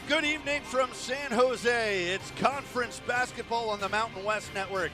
Good evening from San Jose. It's conference basketball on the Mountain West Network.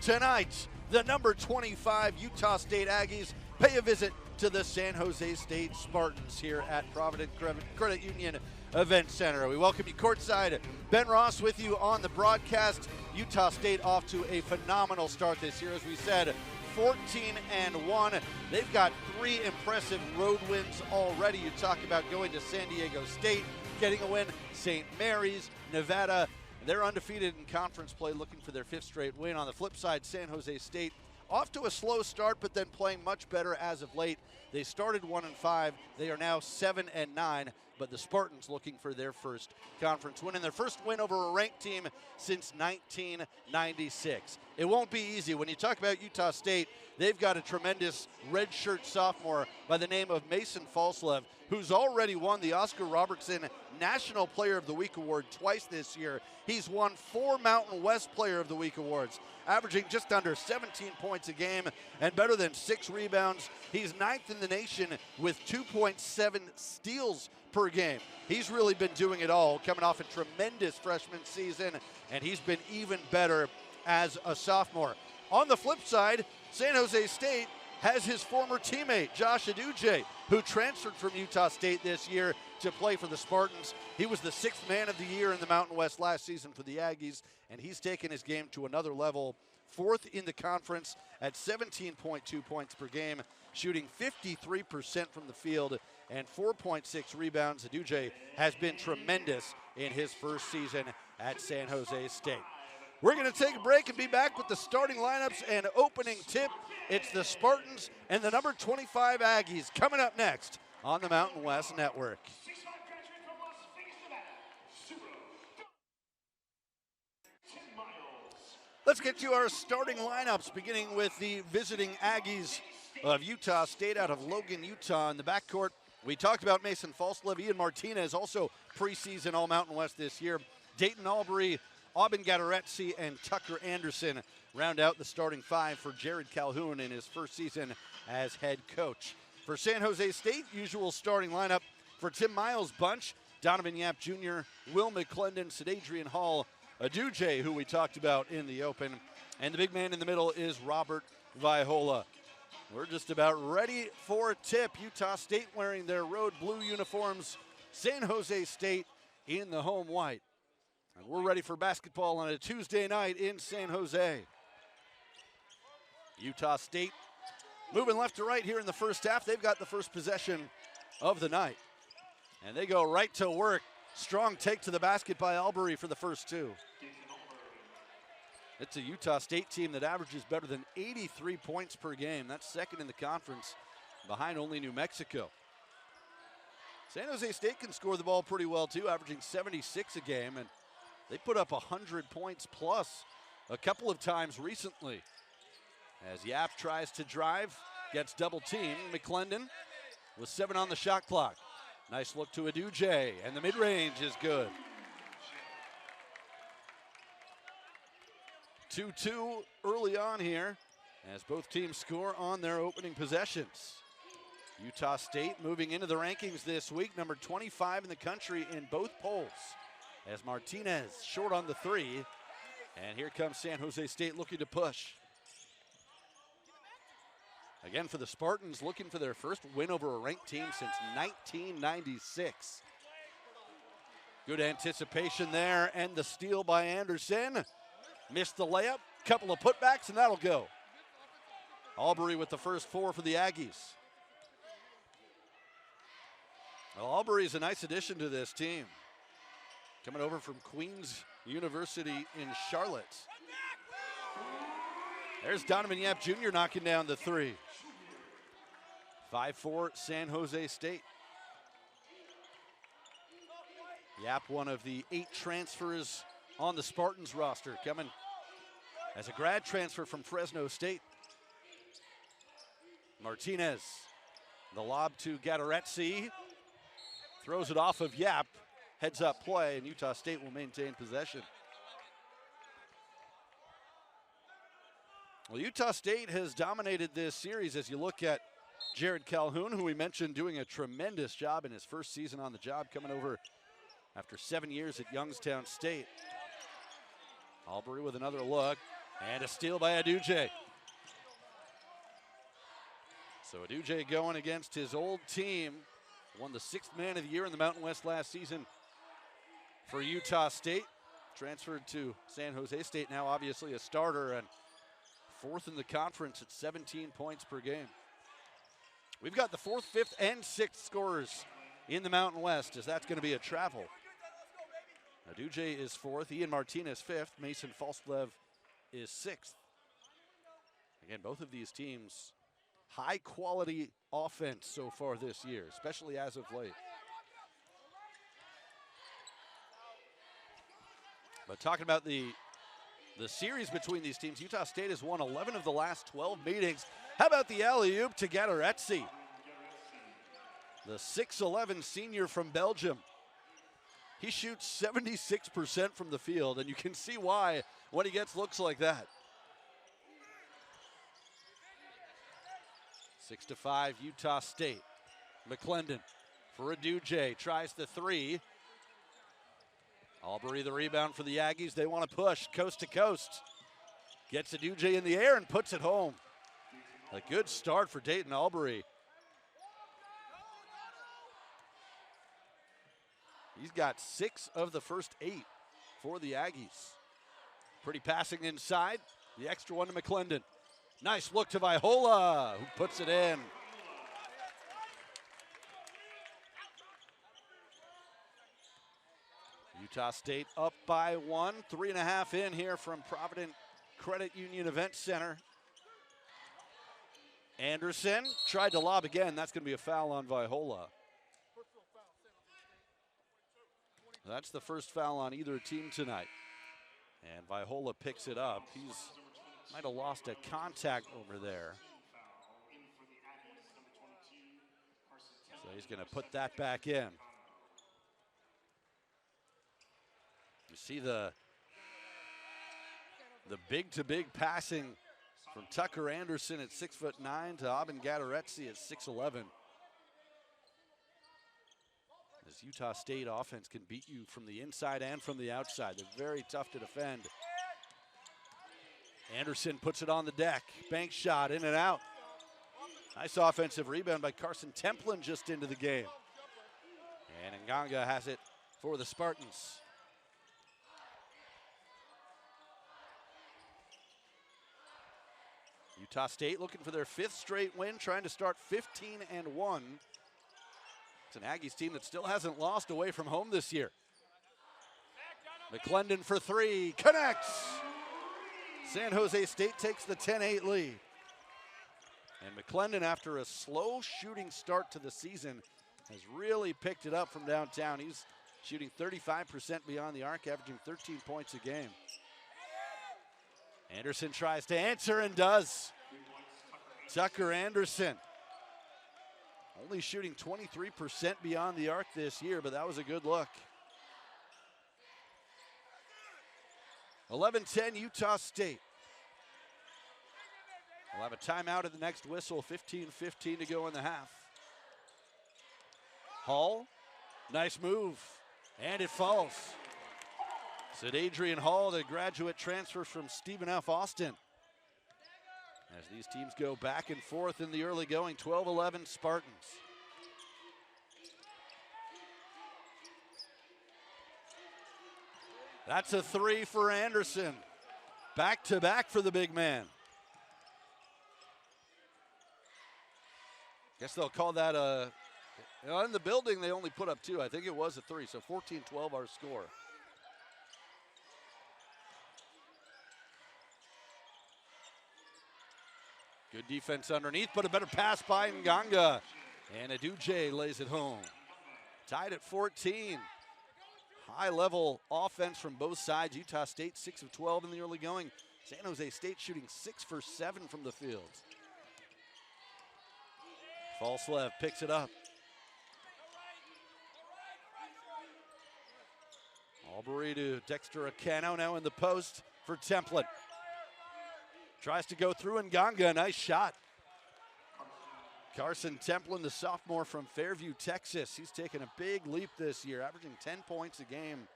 Tonight, the number 25 Utah State Aggies pay a visit to the San Jose State Spartans here at Provident Credit Union Event Center. We welcome you courtside. Ben Ross with you on the broadcast. Utah State off to a phenomenal start this year. As we said, 14-1. They've got 3 impressive road wins already. You talk about going to San Diego State, getting a win, St. Mary's, Nevada. They're undefeated in conference play, looking for their 5th straight win. On the flip side, San Jose State off to a slow start, but then playing much better as of late. They started 1-5. They are now 7-9, but the Spartans looking for their first conference win and their first win over a ranked team since 1996. It won't be easy. When you talk about Utah State, they've got a tremendous redshirt sophomore by the name of Mason Falslev, who's already won the Oscar Robertson National Player of the Week award twice this year. He's won 4 Mountain West Player of the Week awards, averaging just under 17 points a game and better than 6 rebounds. He's 9th in the nation with 2.7 steals per game. He's really been doing it all, coming off a tremendous freshman season, and he's been even better as a sophomore. On the flip side, San Jose State has his former teammate, Josh Aduje, who transferred from Utah State this year to play for the Spartans. He was the 6th man of the year in the Mountain West last season for the Aggies, and he's taken his game to another level. 4th in the conference at 17.2 points per game, shooting 53% from the field and 4.6 rebounds. Aduje has been tremendous in his first season at San Jose State. We're going to take a break and be back with the starting lineups and opening tip. It's the Spartans and the number 25 Aggies coming up next on the Mountain West Network. Let's get to our starting lineups, beginning with the visiting Aggies of Utah State out of Logan, Utah. In the backcourt, we talked about Mason Falslev, Ian Martinez, also preseason All-Mountain West this year. Dayton Albury, Aubin Gadaretsi, and Tucker Anderson round out the starting 5 for Jared Calhoun in his first season as head coach. For San Jose State, usual starting lineup for Tim Miles' bunch: Donovan Yap Jr., Will McClendon, Sadadrian Hall, Aduje, who we talked about in the open, and the big man in the middle is Robert Vaihola. We're just about ready for a tip. Utah State wearing their road blue uniforms, San Jose State in the home white. And we're ready for basketball on a Tuesday night in San Jose. Utah State moving left to right here in the first half. They've got the first possession of the night. And they go right to work. Strong take to the basket by Albury for the first 2. It's a Utah State team that averages better than 83 points per game. That's 2nd in the conference, behind only New Mexico. San Jose State can score the ball pretty well too, averaging 76 a game, and they put up 100 points plus a couple of times recently. As Yap tries to drive, gets double teamed. McClendon with 7 on the shot clock. Nice look to Aduje, and the mid-range is good. 2-2 early on here as both teams score on their opening possessions. Utah State moving into the rankings this week, number 25 in the country in both polls, as Martinez short on the 3. And here comes San Jose State looking to push. Again, for the Spartans, looking for their first win over a ranked team since 1996. Good anticipation there, and the steal by Anderson. Missed the layup, couple of putbacks, and that'll go. Albury with the first 4 for the Aggies. Well, Albury is a nice addition to this team. Coming over from Queens University in Charlotte. There's Donovan Yap Jr. knocking down the 3. 5-4 San Jose State. Yap, one of the 8 transfers on the Spartans roster, coming as a grad transfer from Fresno State. Martinez, the lob to Gadaretsi, throws it off of Yap, heads up play, and Utah State will maintain possession. Well, Utah State has dominated this series as you look at Jared Calhoun, who we mentioned doing a tremendous job in his first season on the job, coming over after 7 years at Youngstown State. Albury with another look, and a steal by Aduje. So Aduje going against his old team, won the 6th Man of the Year in the Mountain West last season for Utah State. Transferred to San Jose State, now obviously a starter, and 4th in the conference at 17 points per game. We've got the 4th, 5th, and 6th scorers in the Mountain West, as that's going to be a travel. Aduje is 4th, Ian Martinez 5th, Mason Falslev is 6th. Again, both of these teams, high quality offense so far this year, especially as of late. But talking about the series between these teams, Utah State has won 11 of the last 12 meetings. How about the alley-oop to Gattaretsi? The 6'11 senior from Belgium. He shoots 76% from the field, and you can see why when he gets looks like that. 6-5 Utah State. McClendon for Aduje, tries the 3. Albury the rebound for the Aggies. They want to push coast to coast. Gets Aduje in the air and puts it home. A good start for Dayton Albury. He's got 6 of the first 8 for the Aggies. Pretty passing inside. The extra one to McClendon. Nice look to Vaihola, who puts it in. Utah State up by 1, 3.5 in here from Provident Credit Union Event Center. Anderson tried to lob again. That's going to be a foul on Vaihola. That's the first foul on either team tonight. And Vaihola picks it up. He's might have lost a contact over there. So he's going to put that back in. You see the big-to-big passing from Tucker Anderson at 6'9" to Aubin Gattaretsi at 6'11". This Utah State offense can beat you from the inside and from the outside. They're very tough to defend. Anderson puts it on the deck. Bank shot, in and out. Nice offensive rebound by Carson Templin just into the game. And Nganga has it for the Spartans. Utah State looking for their 5th straight win, trying to start 15-1. It's an Aggies team that still hasn't lost away from home this year. McClendon for 3, connects. San Jose State takes the 10-8 lead. And McClendon, after a slow shooting start to the season, has really picked it up from downtown. He's shooting 35% beyond the arc, averaging 13 points a game. Anderson tries to answer and does. Tucker Anderson. Only shooting 23% beyond the arc this year, but that was a good look. 11-10 Utah State. We'll have a timeout at the next whistle, 15:15 to go in the half. Hall, nice move, and it falls. So Adrian Hall, the graduate transfer from Stephen F. Austin. As these teams go back and forth in the early going, 12-11 Spartans. That's a 3 for Anderson. Back-to-back for the big man. Guess they'll call that a, in the building they only put up 2. I think it was a 3, so 14-12 our score. Good defense underneath, but a better pass by Nganga. And Aduje lays it home. Tied at 14. High-level offense from both sides. Utah State 6 of 12 in the early going. San Jose State shooting 6 for 7 from the field. Falslev picks it up. Albury to Dexter Acano now in the post for Templin. Tries to go through Nganga, nice shot. Carson Templin, the sophomore from Fairview, Texas. He's taken a big leap this year, averaging 10 points a game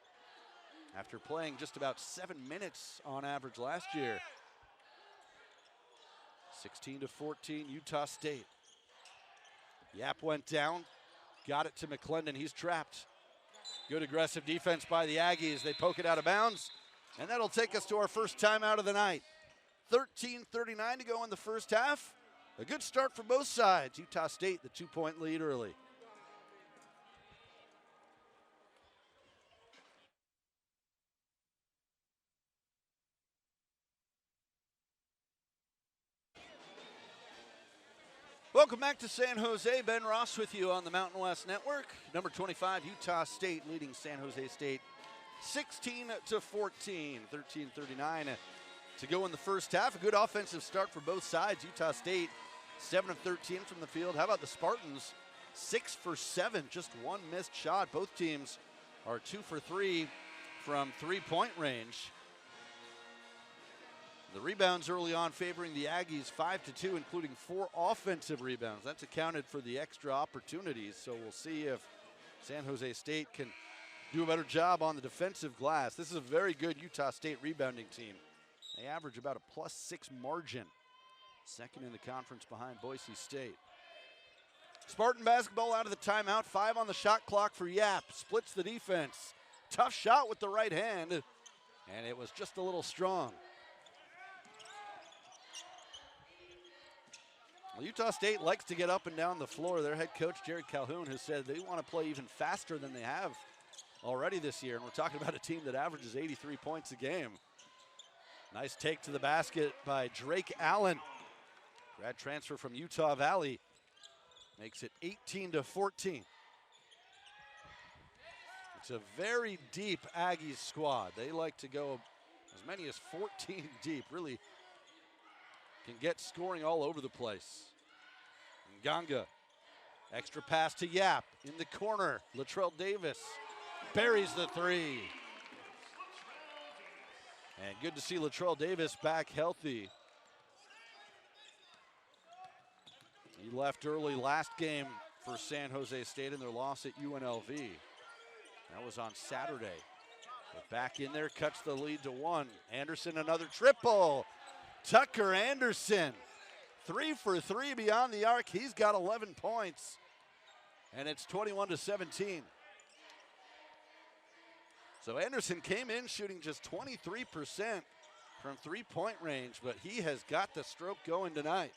after playing just about 7 minutes on average last year. 16-14, Utah State. Yap went down, got it to McClendon. He's trapped. Good aggressive defense by the Aggies. They poke it out of bounds, and that'll take us to our first timeout of the night. 13:39 to go in the first half. A good start for both sides. Utah State, the 2-point lead early. Welcome back to San Jose. Ben Ross with you on the Mountain West Network. Number 25, Utah State leading San Jose State 16-14, 13:39 to go in the first half. A good offensive start for both sides. Utah State 7 of 13 from the field. How about the Spartans? 6 for 7, just one missed shot. Both teams are 2 for 3 from three-point range. The rebounds early on favoring the Aggies 5-2, including 4 offensive rebounds. That's accounted for the extra opportunities, so we'll see if San Jose State can do a better job on the defensive glass. This is a very good Utah State rebounding team. They average about a +6 margin. Second in the conference behind Boise State. Spartan basketball out of the timeout. 5 on the shot clock for Yap. Splits the defense. Tough shot with the right hand, and it was just a little strong. Well, Utah State likes to get up and down the floor. Their head coach, Jared Calhoun, has said they want to play even faster than they have already this year. And we're talking about a team that averages 83 points a game. Nice take to the basket by Drake Allen. Grad transfer from Utah Valley. Makes it 18-14. It's a very deep Aggies squad. They like to go as many as 14 deep. Really can get scoring all over the place. Nganga, extra pass to Yap in the corner. Latrell Davis buries the 3. And good to see Latrell Davis back healthy. He left early last game for San Jose State in their loss at UNLV. That was on Saturday. But back in there, cuts the lead to 1. Anderson, another triple. Tucker Anderson, 3 for 3 beyond the arc. He's got 11 points, and it's 21-17. So Anderson came in shooting just 23% from three-point range, but he has got the stroke going tonight.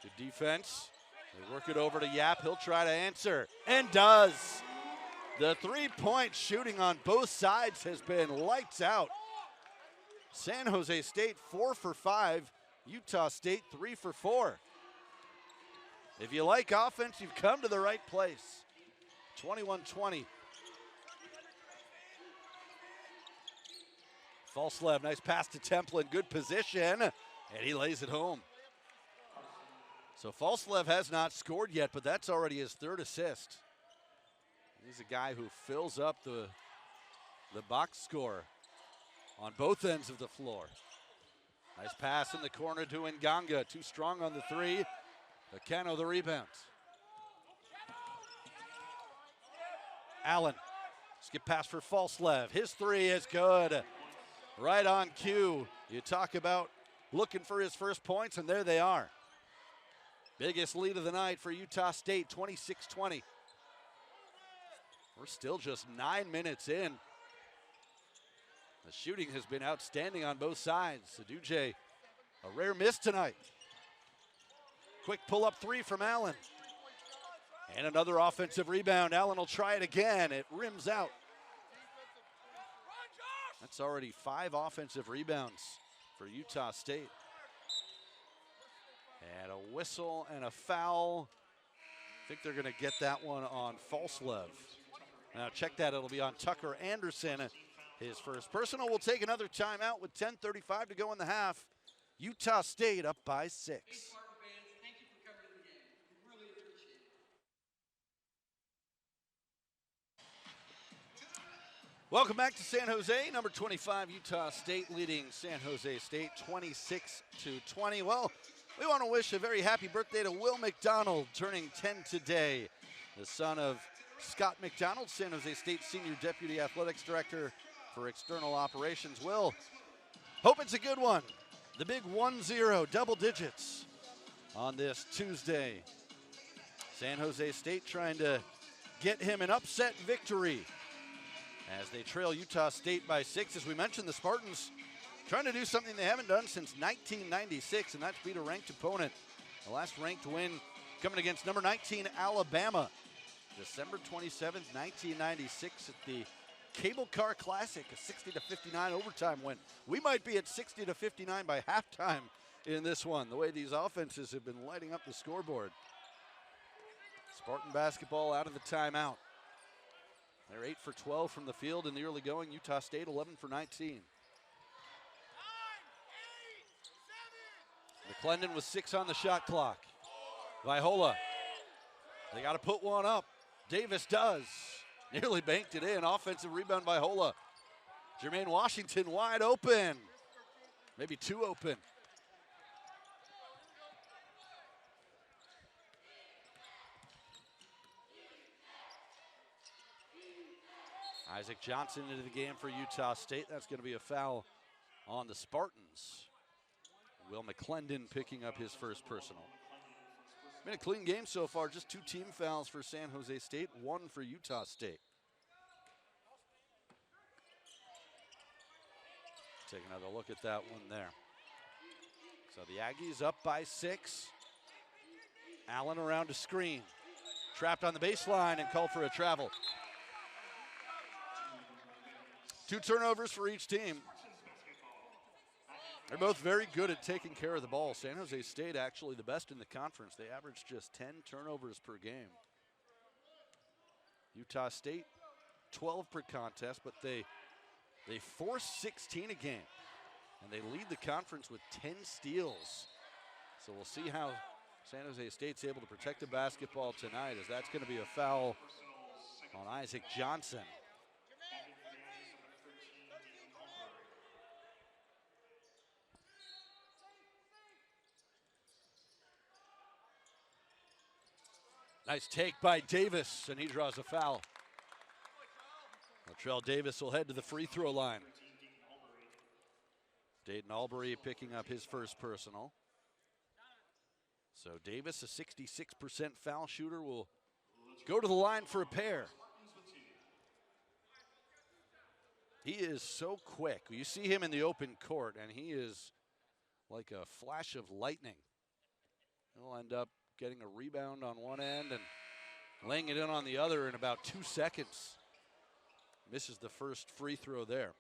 Good defense. They work it over to Yap. He'll try to answer, and does. The three-point shooting on both sides has been lights out. San Jose State 4 for 5. Utah State 3 for 4. If you like offense, you've come to the right place. 21-20. Falslev, nice pass to Templin, good position, and he lays it home. So Falslev has not scored yet, but that's already his 3rd assist. He's a guy who fills up the box score on both ends of the floor. Nice pass in the corner to Nganga, too strong on the 3. Akano the rebound. Allen, skip pass for Falslev. His 3 is good. Right on cue. You talk about looking for his first points, and there they are. Biggest lead of the night for Utah State, 26-20. We're still just 9 minutes in. The shooting has been outstanding on both sides. Saduje, a rare miss tonight. Quick pull-up 3 from Allen. And another offensive rebound. Allen will try it again. It rims out. That's already 5 offensive rebounds for Utah State. And a whistle and a foul. I think they're going to get that one on Falslev. Now check that, it'll be on Tucker Anderson. His first personal. Will take another timeout with 10:35 to go in the half. Utah State up by 6. Welcome back to San Jose. Number 25, Utah State leading San Jose State 26-20. Well, we want to wish a very happy birthday to Will McDonald, turning 10 today. The son of Scott McDonald, San Jose State Senior Deputy Athletics Director for External Operations. Will, hope it's a good one. The big 1-0, double digits on this Tuesday. San Jose State trying to get him an upset victory as they trail Utah State by 6. As we mentioned, the Spartans trying to do something they haven't done since 1996, and that's beat a ranked opponent. The last ranked win coming against number 19 Alabama, December 27th, 1996 at the Cable Car Classic, a 60-59 overtime win. We might be at 60-59 by halftime in this one, the way these offenses have been lighting up the scoreboard. Spartan basketball out of the timeout. They're 8 for 12 from the field in the early going. Utah State 11 for 19. McClendon with 6 on the shot clock. Vaihola, they got to put one up. Davis does. Nearly banked it in. Offensive rebound by Vaihola. Jermaine Washington wide open. Maybe two open. Isaac Johnson into the game for Utah State. That's going to be a foul on the Spartans. Will McClendon picking up his first personal. Been a clean game so far, just 2 team fouls for San Jose State, 1 for Utah State. Take another look at that one there. So the Aggies up by 6. Allen around a screen. Trapped on the baseline and called for a travel. 2 turnovers for each team. They're both very good at taking care of the ball. San Jose State actually the best in the conference. They average just 10 turnovers per game. Utah State, 12 per contest, but they force 16 a game. And they lead the conference with 10 steals. So we'll see how San Jose State's able to protect the basketball tonight, as that's going to be a foul on Isaac Johnson. Nice take by Davis, and he draws a foul. Latrell Davis will head to the free throw line. Dayton Albury picking up his first personal. So Davis, a 66% foul shooter, will go to the line for a pair. He is so quick. You see him in the open court, and he is like a flash of lightning. He'll end up getting a rebound on one end and laying it in on the other in about 2 seconds. Misses the first free throw there.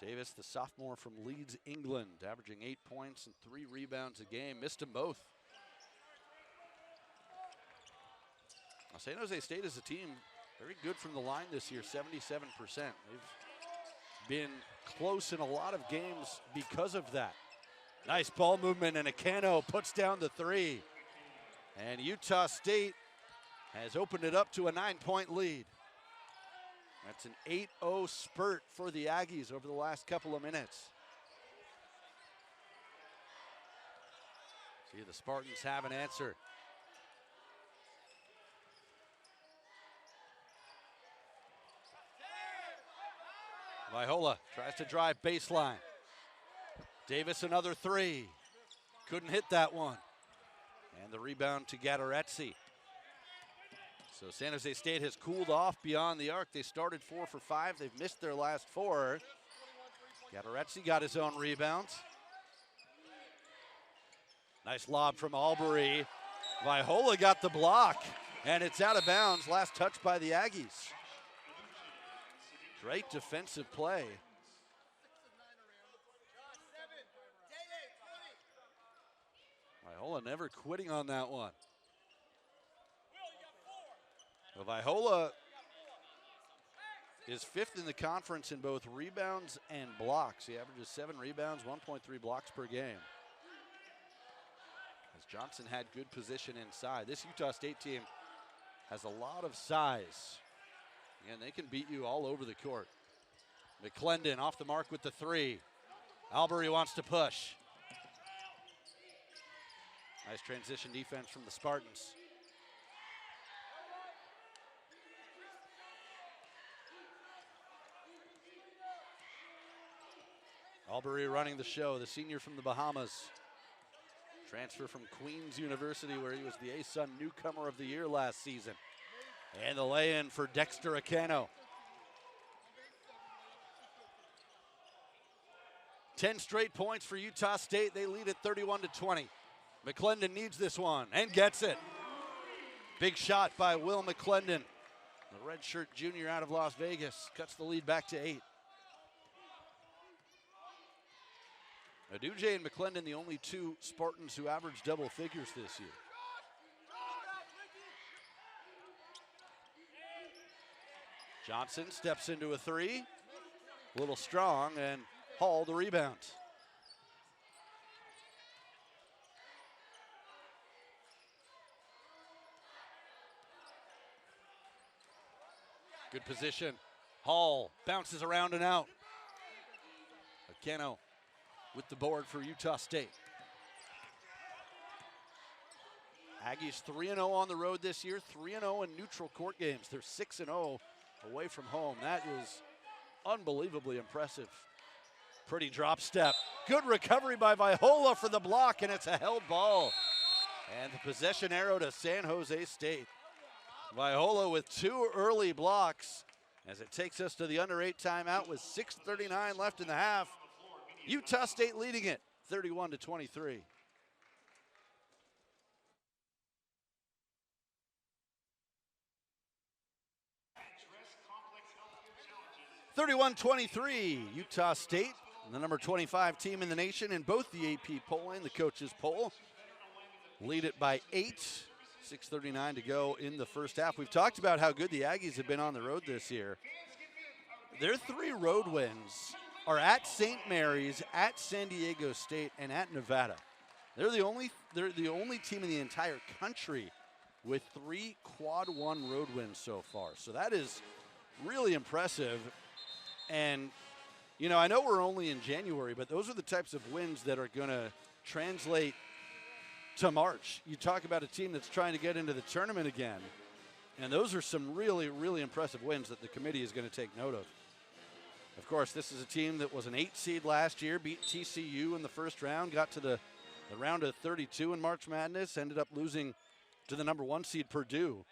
Davis, the sophomore from Leeds, England, averaging 8 points and 3 rebounds a game. Missed them both. Now, San Jose State is a team very good from the line this year, 77%. They've been close in a lot of games because of that. Nice ball movement, and Akano puts down the 3. And Utah State has opened it up to a 9-point lead. That's an 8-0 spurt for the Aggies over the last couple of minutes. See, the Spartans have an answer. Vaihola tries to drive baseline. Davis another 3. Couldn't hit that one. And the rebound to Gadaretse. So San Jose State has cooled off beyond the arc. They started 4 for 5. They've missed their last 4. Gadaretse got his own rebound. Nice lob from Albury. Vaihola got the block, and it's out of bounds. Last touch by the Aggies. Great defensive play. Vaihola never quitting on that one. Well, Vaihola is 5th in the conference in both rebounds and blocks. He averages 7 rebounds, 1.3 blocks per game. As Johnson had good position inside. This Utah State team has a lot of size. And they can beat you all over the court. McClendon off the mark with the three. Albury wants to push. Nice transition defense from the Spartans. Albury running the show, the senior from the Bahamas. Transfer from Queens University, where he was the ASUN Newcomer of the Year last season. And the lay-in for Dexter Acano. 10 straight points for Utah State. They lead at 31-20. McClendon needs this one and gets it. Big shot by Will McClendon. The redshirt junior out of Las Vegas cuts the lead back to 8. Aduje and McClendon, the only two Spartans who averaged double figures this year. Johnson steps into a three. A little strong, and Hall the rebound. Good position. Hall bounces around and out. Acano with the board for Utah State. Aggies 3-0 on the road this year, 3-0 in neutral court games. They're 6-0 away from home. That is unbelievably impressive. Pretty drop step. Good recovery by Vaihola for the block, and it's a held ball. And the possession arrow to San Jose State. Vaihola with 2 early blocks as it takes us to the under 8 timeout with 6:39 left in the half. Utah State leading it 31-23. Utah State, the number 25 team in the nation in both the AP poll and the coaches poll. Lead it by 8. 6:39 to go in the first half. We've talked about how good the Aggies have been on the road this year. Their 3 road wins are at St. Mary's, at San Diego State, and at Nevada. They're the only team in the entire country with 3 quad 1 road wins so far. So that is really impressive. And, you know, I know we're only in January, but those are the types of wins that are going to translate to March. You talk about a team that's trying to get into the tournament again, and those are some really, really impressive wins that the committee is going to take note of. Of course, this is a team that was an 8 seed last year, beat TCU in the first round, got to the round of 32 in March Madness, ended up losing to the number 1 seed Purdue.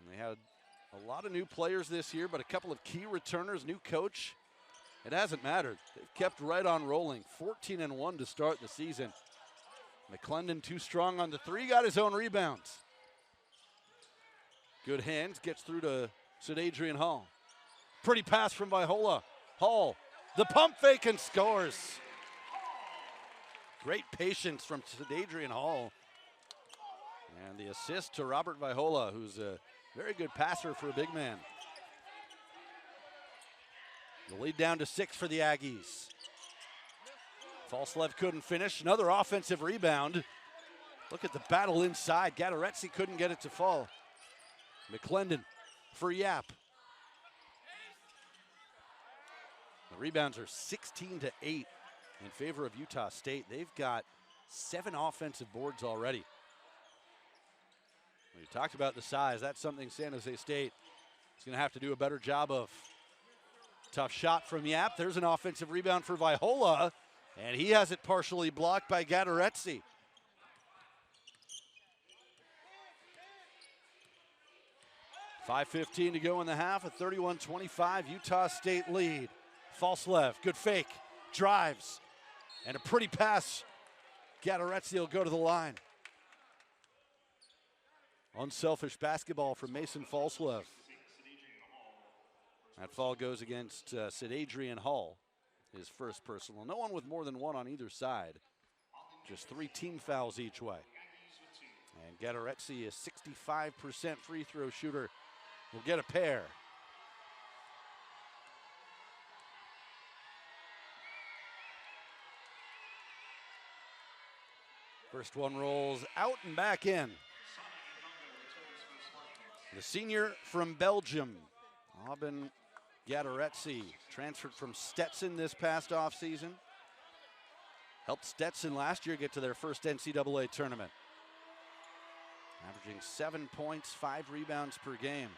And they had a lot of new players this year, but a couple of key returners, new coach. It hasn't mattered. They've kept right on rolling, 14-1 to start the season. McClendon too strong on the 3, got his own rebounds. Good hands, gets through to Sid Adrian Hall. Pretty pass from Vaihola. Hall, the pump fake and scores. Great patience from Sid Adrian Hall. And the assist to Robert Vaihola, who's a very good passer for a big man. The lead down to 6 for the Aggies. Falslev couldn't finish. Another offensive rebound. Look at the battle inside. Gadaretse couldn't get it to fall. McClendon for Yap. The rebounds are 16-8 in favor of Utah State. They've got 7 offensive boards already. We talked about the size. That's something San Jose State is going to have to do a better job of. Tough shot from Yap. There's an offensive rebound for Vaihola, and he has it partially blocked by Gadaretse. .5:15 to go in the half, a 31-25 Utah State lead. Falslev, good fake, drives, and a pretty pass. Gadaretse will go to the line. Unselfish basketball from Mason Falslev. That foul goes against Sid Adrian Hall, his first personal. No one with more than 1 on either side. Just 3 team fouls each way. And Gadaretse, a 65% free throw shooter, will get a pair. First one rolls out and back in. The senior from Belgium, Aubin Gadaretse, transferred from Stetson this past offseason. Helped Stetson last year get to their first NCAA tournament. Averaging 7 points, 5 rebounds per game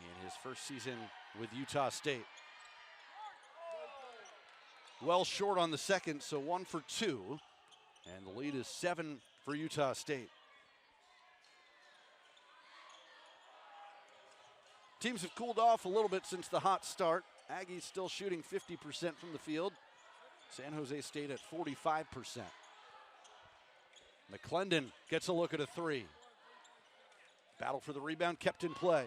in his first season with Utah State. Well short on the second, so 1 for 2. And the lead is 7 for Utah State. Teams have cooled off a little bit since the hot start. Aggies still shooting 50% from the field. San Jose State at 45%. McClendon gets a look at a three. Battle for the rebound kept in play.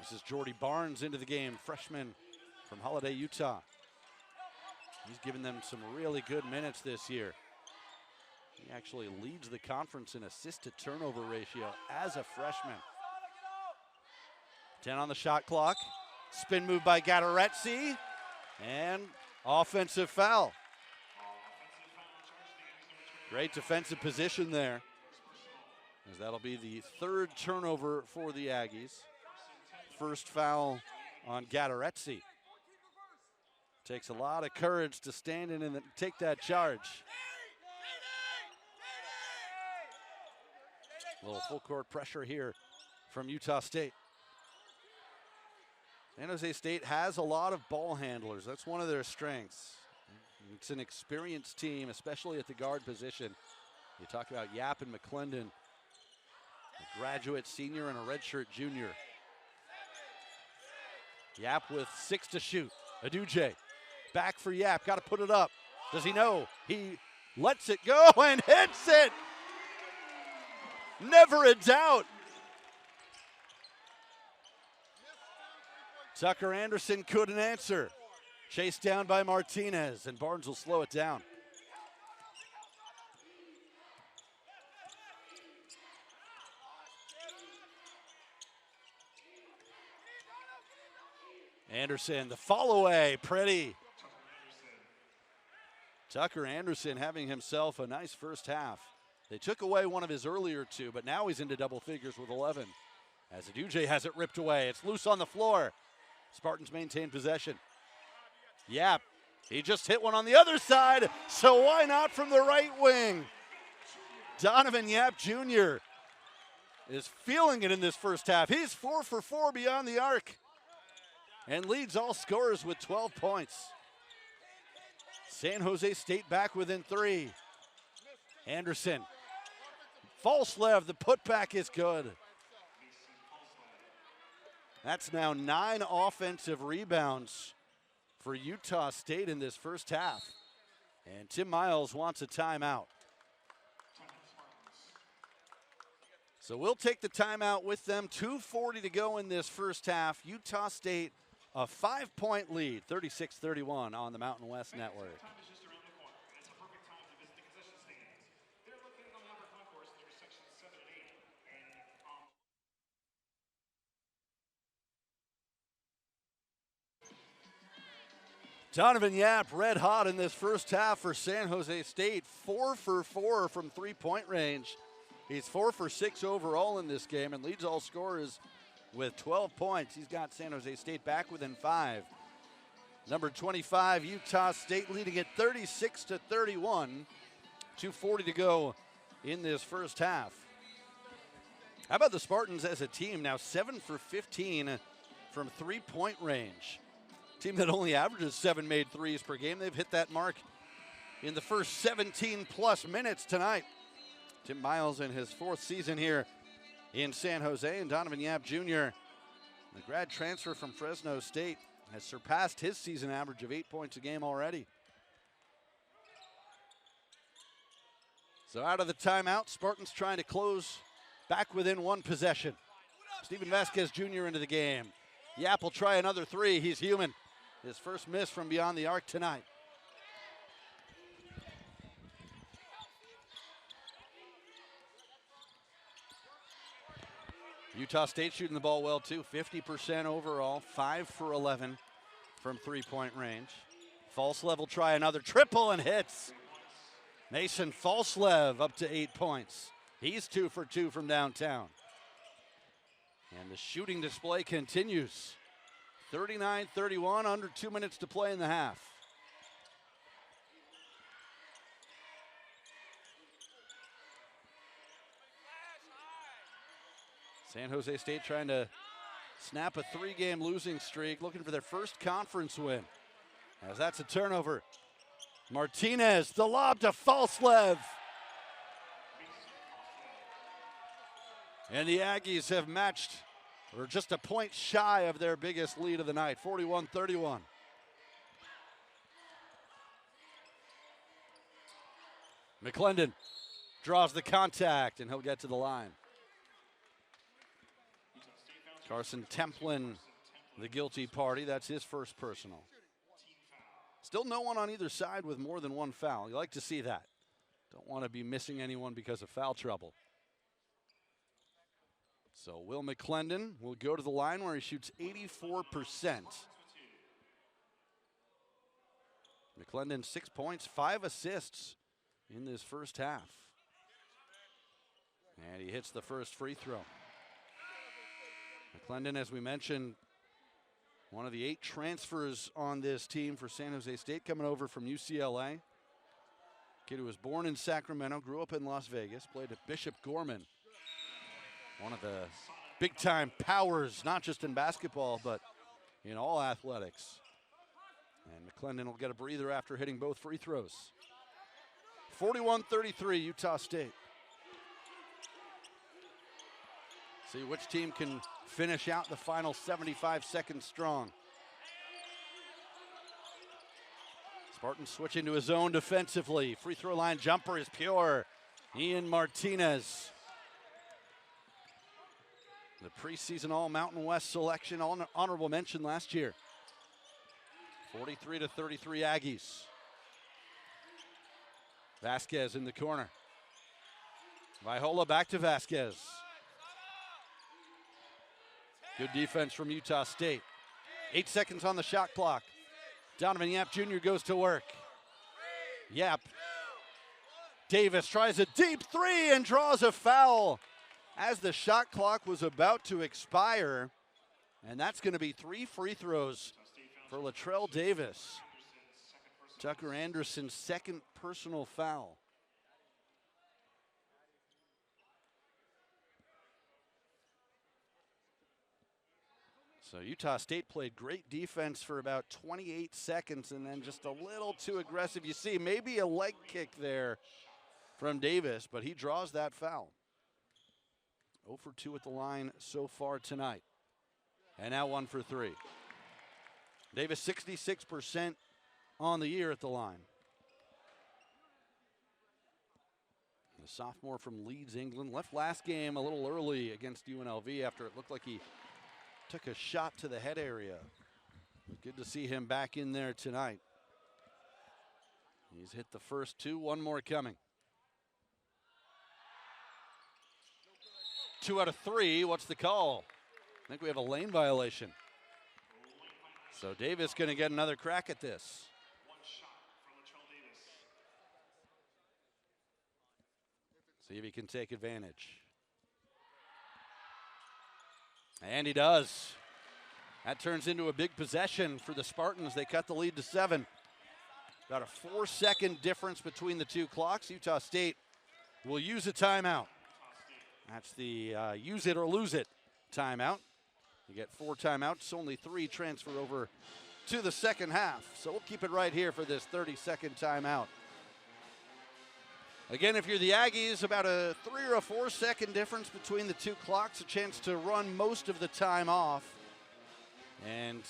This is Jordy Barnes into the game, freshman from Holiday, Utah. He's given them some really good minutes this year. He actually leads the conference in assist-to-turnover ratio as a freshman. 10 on the shot clock. Spin move by Gadaretse, and offensive foul. Great defensive position there, as that'll be the third turnover for the Aggies. First foul on Gadaretse. Takes a lot of courage to stand in and take that charge. A little full court pressure here from Utah State. San Jose State has a lot of ball handlers. That's one of their strengths. It's an experienced team, especially at the guard position. You talk about Yap and McClendon, a graduate senior and a redshirt junior. Yap with 6 to shoot. Aduje back for Yap, got to put it up. Does he know? He lets it go and hits it. Never a doubt. Tucker Anderson couldn't answer. Chased down by Martinez, and Barnes will slow it down. Anderson, the follow away, pretty. Tucker Anderson having himself a nice first half. They took away one of his earlier 2, but now he's into double figures with 11. As Aduje has it ripped away, it's loose on the floor. Spartans maintain possession. Yap, he just hit one on the other side, so why not from the right wing? Donovan Yap Jr. is feeling it in this first half. He's 4 for 4 beyond the arc and leads all scorers with 12 points. San Jose State back within 3. Anderson, false lev, the putback is good. That's now 9 offensive rebounds for Utah State in this first half. And Tim Miles wants a timeout. So we'll take the timeout with them. 2:40 to go in this first half. Utah State a 5-point lead, 36-31 on the Mountain West Network. Donovan Yap red hot in this first half for San Jose State. 4 for 4 from 3-point range. He's 4 for 6 overall in this game and leads all scorers with 12 points. He's got San Jose State back within 5. Number 25, Utah State leading it 36-31. 2:40 to go in this first half. How about the Spartans as a team? Now 7 for 15 from 3-point range. Team that only averages 7 made threes per game. They've hit that mark in the first 17 plus minutes tonight. Tim Miles in his 4th season here in San Jose, and Donovan Yap Jr., the grad transfer from Fresno State, has surpassed his season average of 8 points a game already. So out of the timeout, Spartans trying to close back within 1 possession. Steven Vasquez Jr. into the game. Yap will try another 3. He's human. His first miss from beyond the arc tonight. Utah State shooting the ball well too, 50% overall, 5 for 11 from 3-point range. False level, try another triple and hits. Mason Falslev up to 8 points. He's 2 for 2 from downtown. And the shooting display continues. 39-31, under 2 minutes to play in the half. San Jose State trying to snap a 3-game losing streak, looking for their first conference win. As that's a turnover. Martinez, the lob to Falslev. And the Aggies have matched, or just a point shy of their biggest lead of the night, 41-31. McClendon draws the contact, and he'll get to the line. Carson Templin, the guilty party. That's his first personal. Still no one on either side with more than one foul. You like to see that. Don't want to be missing anyone because of foul trouble. So Will McClendon will go to the line where he shoots 84%. McClendon 6 points, 5 assists in this first half. And he hits the first free throw. McClendon, as we mentioned, one of the 8 transfers on this team for San Jose State, coming over from UCLA. Kid who was born in Sacramento, grew up in Las Vegas, played at Bishop Gorman. One of the big-time powers, not just in basketball, but in all athletics. And McClendon will get a breather after hitting both free throws. 41-33, Utah State. See which team can finish out the final 75 seconds strong. Spartans switching to his own defensively. Free throw line jumper is pure. Ian Martinez. The preseason All-Mountain West selection, honorable mention last year. 43-33 Aggies. Vasquez in the corner. Vaihola back to Vasquez. Good defense from Utah State. 8 seconds on the shot clock. Donovan Yap Jr. goes to work. Yap. Davis tries a deep 3 and draws a foul as the shot clock was about to expire. And that's going to be 3 free throws for Latrell Davis. Tucker Anderson's second personal foul. So Utah State played great defense for about 28 seconds and then just a little too aggressive. You see maybe a leg kick there from Davis, but he draws that foul. 0 for 2 at the line so far tonight. And now 1 for 3. Davis 66% on the year at the line. The sophomore from Leeds, England, left last game a little early against UNLV after it looked like he took a shot to the head area. Good to see him back in there tonight. He's hit the first 2, 1 more coming. 2 out of 3, what's the call? I think we have a lane violation. So Davis gonna get another crack at this. See if he can take advantage. And he does. That turns into a big possession for the Spartans. They cut the lead to 7. About a 4-second difference between the two clocks. Utah State will use a timeout. That's the use it or lose it timeout. You get 4 timeouts, only 3 transfer over to the second half. So we'll keep it right here for this 30-second timeout. Again, if you're the Aggies, about a 3 or a 4-second difference between the two clocks, a chance to run most of the time off. And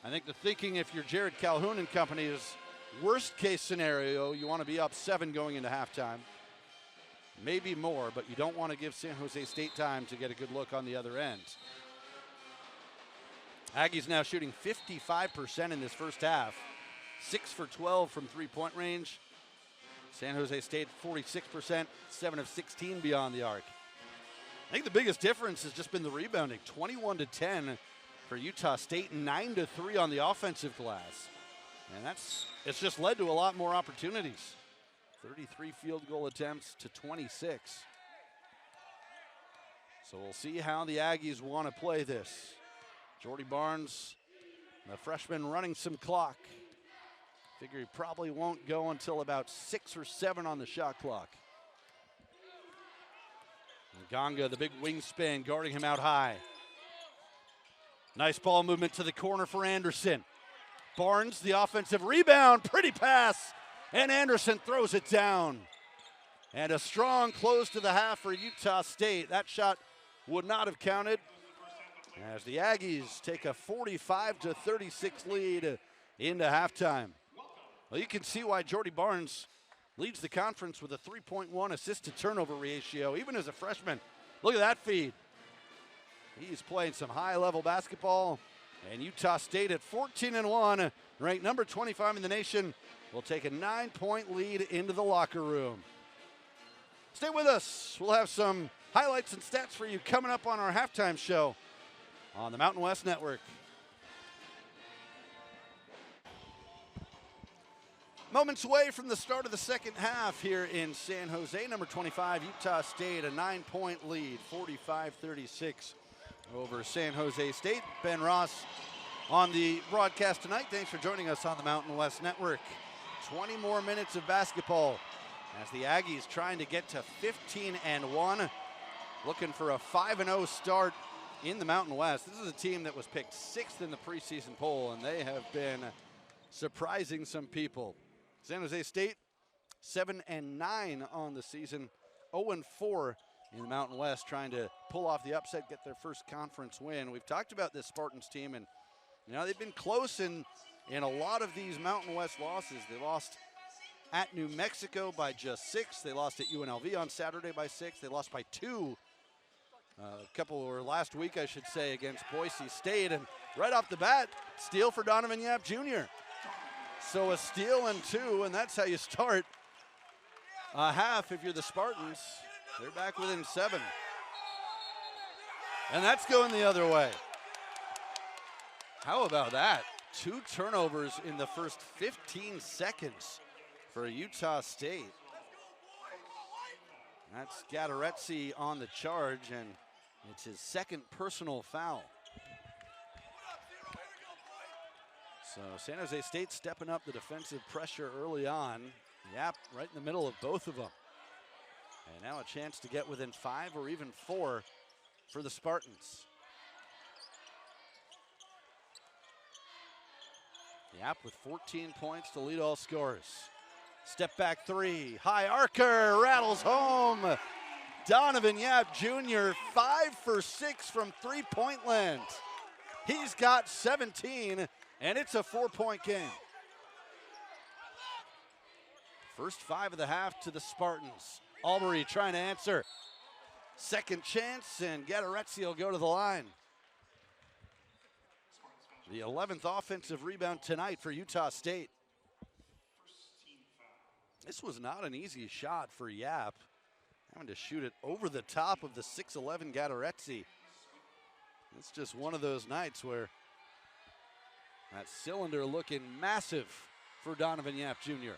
I think the thinking, if you're Jared Calhoun and company, is worst case scenario, you want to be up 7 going into halftime. Maybe more, but you don't want to give San Jose State time to get a good look on the other end. Aggies now shooting 55% in this first half. 6 for 12 from three-point range. San Jose State 46%, 7 of 16 beyond the arc. I think the biggest difference has just been the rebounding. 21-10 for Utah State, 9-3 on the offensive glass. And it's just led to a lot more opportunities. 33 field goal attempts to 26. So we'll see how the Aggies want to play this. Jordy Barnes, the freshman, running some clock. Figure he probably won't go until about 6 or 7 on the shot clock. And Ganga, the big wingspan, guarding him out high. Nice ball movement to the corner for Anderson. Barnes, the offensive rebound, pretty pass, and Anderson throws it down. And a strong close to the half for Utah State. That shot would not have counted as the Aggies take a 45-36 lead into halftime. Well, you can see why Jordy Barnes leads the conference with a 3.1 assist to turnover ratio, even as a freshman. Look at that feed. He's playing some high-level basketball, and Utah State at 14-1, ranked number 25 in the nation, will take a 9-point lead into the locker room. Stay with us. We'll have some highlights and stats for you coming up on our halftime show on the Mountain West Network. Moments away from the start of the second half here in San Jose. Number 25, Utah State, a 9-point lead, 45-36 over San Jose State. Ben Ross on the broadcast tonight. Thanks for joining us on the Mountain West Network. 20 more minutes of basketball as the Aggies trying to get to 15-1, looking for a 5-0 start in the Mountain West. This is a team that was picked 6th in the preseason poll, and they have been surprising some people. San Jose State, 7-9 on the season, 0-4 in the Mountain West, trying to pull off the upset, get their first conference win. We've talked about this Spartans team, and they've been close in a lot of these Mountain West losses. They lost at New Mexico by just 6. They lost at UNLV on Saturday by 6. They lost by 2 last week, I should say, against Boise State. And right off the bat, steal for Donovan Yap Jr. So a steal and 2, and that's how you start a half if you're the Spartans. They're back within 7. And that's going the other way. How about that? 2 turnovers in the first 15 seconds for Utah State. That's Gadaretse on the charge, and it's his second personal foul. So San Jose State stepping up the defensive pressure early on. Yap right in the middle of both of them. And now a chance to get within 5 or even 4 for the Spartans. Yap with 14 points to lead all scorers. Step back 3, high arcer, rattles home. Donovan Yap Jr., 5 for 6 from 3-point land. He's got 17, and it's a 4-point game. First 5 of the half to the Spartans. Albury trying to answer. Second chance, and Gadaretse will go to the line. The 11th offensive rebound tonight for Utah State. This was not an easy shot for Yap. Having to shoot it over the top of the 6'11 Gadaretse. It's just one of those nights where that cylinder looking massive for Donovan Yap Jr.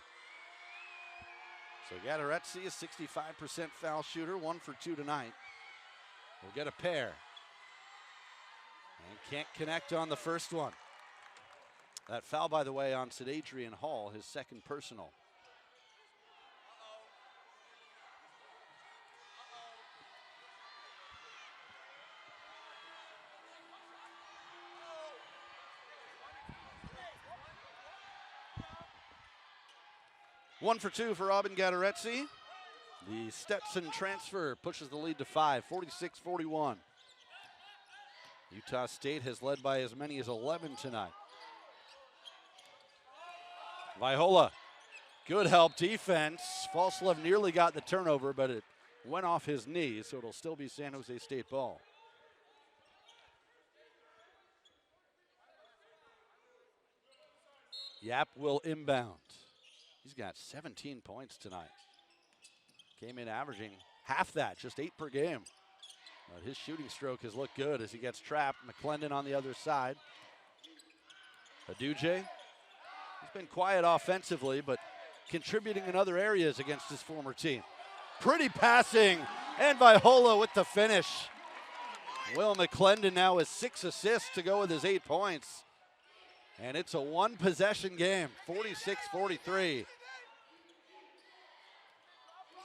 So Gadaretse, a 65% foul shooter, 1 for 2 tonight. We'll get a pair. And can't connect on the first one. That foul, by the way, on Adrian Hall, his second personal. One for 2 for Robin Gadaretse. The Stetson transfer pushes the lead to 5, 46-41. Utah State has led by as many as 11 tonight. Vaihola, good help defense. Falslev nearly got the turnover, but it went off his knee, so it'll still be San Jose State ball. Yap will inbound. He's got 17 points tonight. Came in averaging half that, just 8 per game. But his shooting stroke has looked good as he gets trapped. McClendon on the other side. Aduje, he's been quiet offensively, but contributing in other areas against his former team. Pretty passing, and Viola with the finish. Will McClendon now has 6 assists to go with his 8 points. And it's a one-possession game, 46-43.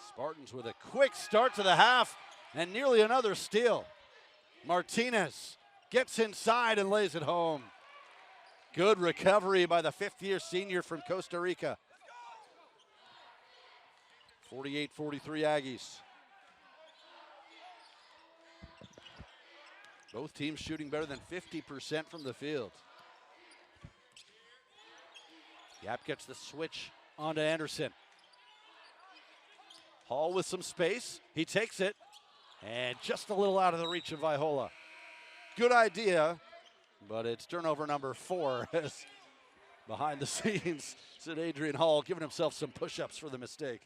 Spartans with a quick start to the half and nearly another steal. Martinez gets inside and lays it home. Good recovery by the 5th-year senior from Costa Rica. 48-43 Aggies. Both teams shooting better than 50% from the field. Yap gets the switch onto Anderson. Hall with some space. He takes it, and just a little out of the reach of Viola. Good idea, but it's turnover number 4 as behind the scenes, Sid Adrian Hall giving himself some push-ups for the mistake.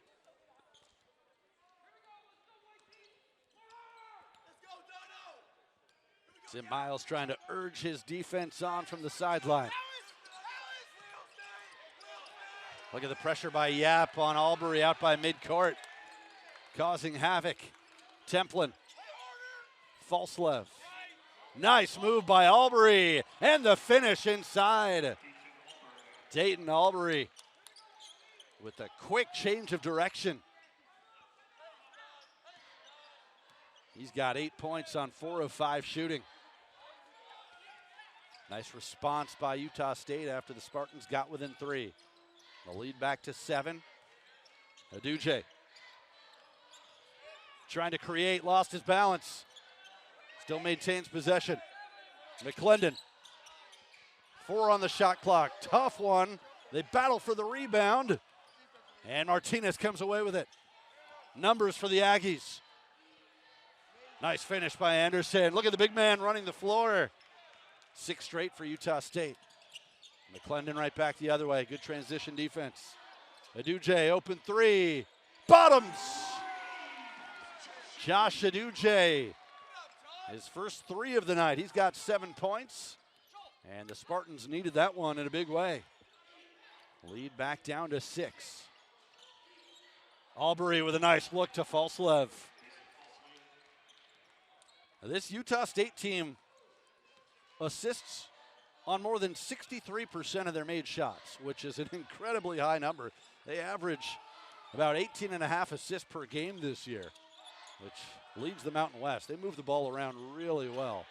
Sim Miles trying to urge his defense on from the sideline. Look at the pressure by Yap on Albury out by midcourt, causing havoc. Templin, Falslev. Nice move by Albury, and the finish inside. Dayton Albury with a quick change of direction. He's got 8 points on 4 of 5 shooting. Nice response by Utah State after the Spartans got within 3. The lead back to 7. Aduje trying to create, lost his balance. Still maintains possession. McClendon, 4 on the shot clock. Tough one. They battle for the rebound. And Martinez comes away with it. Numbers for the Aggies. Nice finish by Anderson. Look at the big man running the floor. 6 straight for Utah State. McClendon right back the other way. Good transition defense. Aduje, open 3. Bottoms! Josh Aduje, his first 3 of the night. He's got 7 points. And the Spartans needed that one in a big way. Lead back down to 6. Albury with a nice look to Falslev. This Utah State team assists on more than 63% of their made shots, which is an incredibly high number. They average about 18.5 assists per game this year, which leads the Mountain West. They move the ball around really well.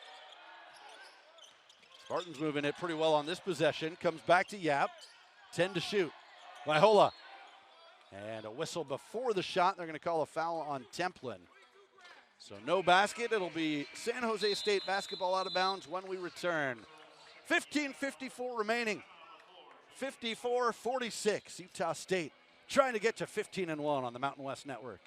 Spartans moving it pretty well on this possession. Comes back to Yap. 10 to shoot. Viola. And a whistle before the shot. They're going to call a foul on Templin. So no basket. It'll be San Jose State basketball out of bounds when we return. 15:54 remaining. 54-46. Utah State trying to get to 15-1 on the Mountain West Network.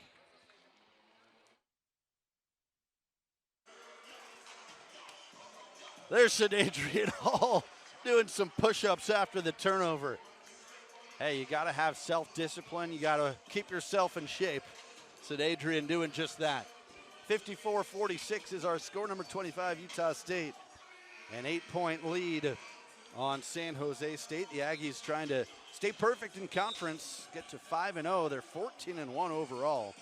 There's Sid Adrian Hall doing some push-ups after the turnover. Hey, you got to have self-discipline. You got to keep yourself in shape. Sid Adrian doing just that. 54-46 is our score. Number 25, Utah State. An 8-point lead on San Jose State. The Aggies trying to stay perfect in conference, get to 5-0. They're 14-1 overall.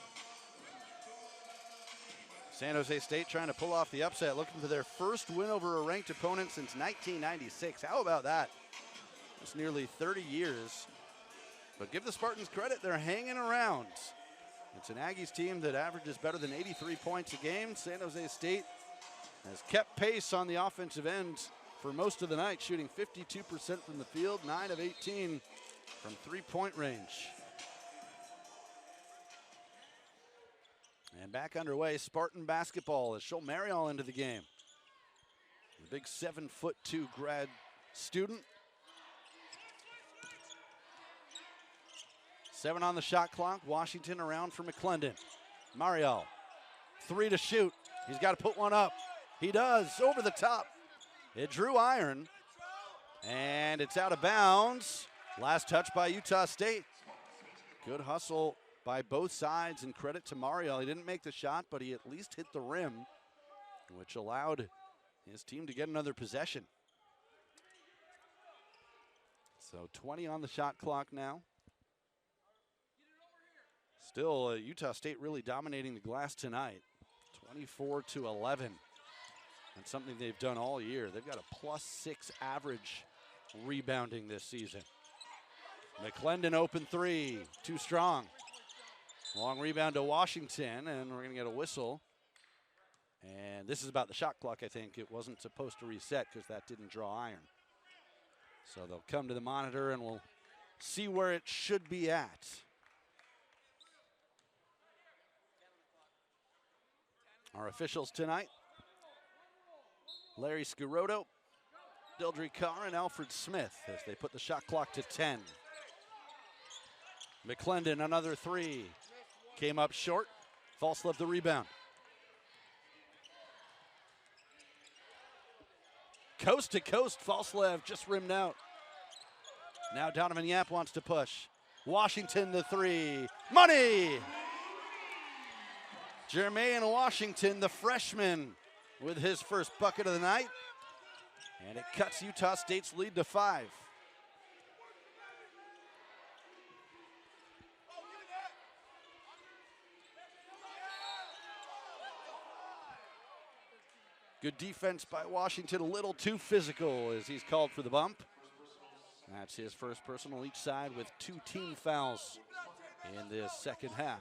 San Jose State trying to pull off the upset, looking for their first win over a ranked opponent since 1996. How about that? It's nearly 30 years. But give the Spartans credit, they're hanging around. It's an Aggies team that averages better than 83 points a game. San Jose State has kept pace on the offensive end for most of the night, shooting 52% from the field, 9 of 18 from three-point range. And back underway, Spartan basketball as Joel Marial into the game. The big 7'2" grad student. 7 on the shot clock. Washington around for McClendon. Marial, 3 to shoot. He's got to put one up. He does, over the top. It drew iron, and it's out of bounds. Last touch by Utah State. Good hustle by both sides, and credit to Marial. He didn't make the shot, but he at least hit the rim, which allowed his team to get another possession. So 20 on the shot clock now. Still, Utah State really dominating the glass tonight, 24-11. And something they've done all year. They've got a +6 average rebounding this season. McClendon open three, too strong. Long rebound to Washington, and we're gonna get a whistle. And this is about the shot clock, I think. It wasn't supposed to reset because that didn't draw iron. So they'll come to the monitor and we'll see where it should be at. Our officials tonight: Larry Scarotto, Dildry Carr, and Alfred Smith as they put the shot clock to 10. McClendon, another three. Came up short. Falslev the rebound. Coast to coast, Falslev just rimmed out. Now Donovan Yap wants to push. Washington the three. Money! Jermaine Washington, the freshman, with his first bucket of the night. And it cuts Utah State's lead to 5. Good defense by Washington, a little too physical as he's called for the bump. That's his first personal each side with 2 team fouls in this second half.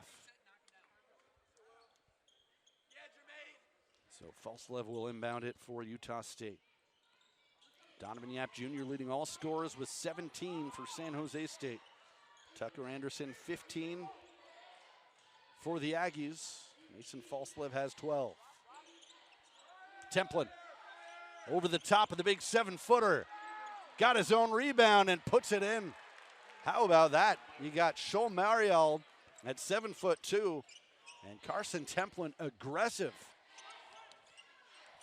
So Falslev will inbound it for Utah State. Donovan Yap Jr. leading all scorers with 17 for San Jose State. Tucker Anderson 15 for the Aggies. Mason Falslev has 12. Templin over the top of the big 7-footer. Got his own rebound and puts it in. How about that? You got Shoal Mariel at 7'2", and Carson Templin aggressive.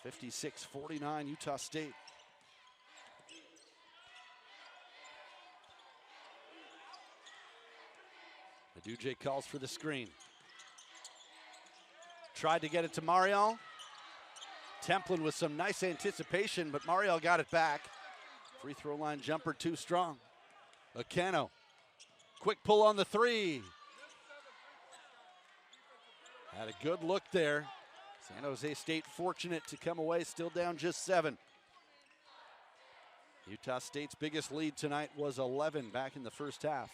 56-49 Utah State. Aduje calls for the screen. Tried to get it to Mariel. Templin with some nice anticipation, but Mariel got it back. Free throw line jumper too strong. Acano, quick pull on the three. Had a good look there. San Jose State fortunate to come away still down just 7. Utah State's biggest lead tonight was 11 back in the first half.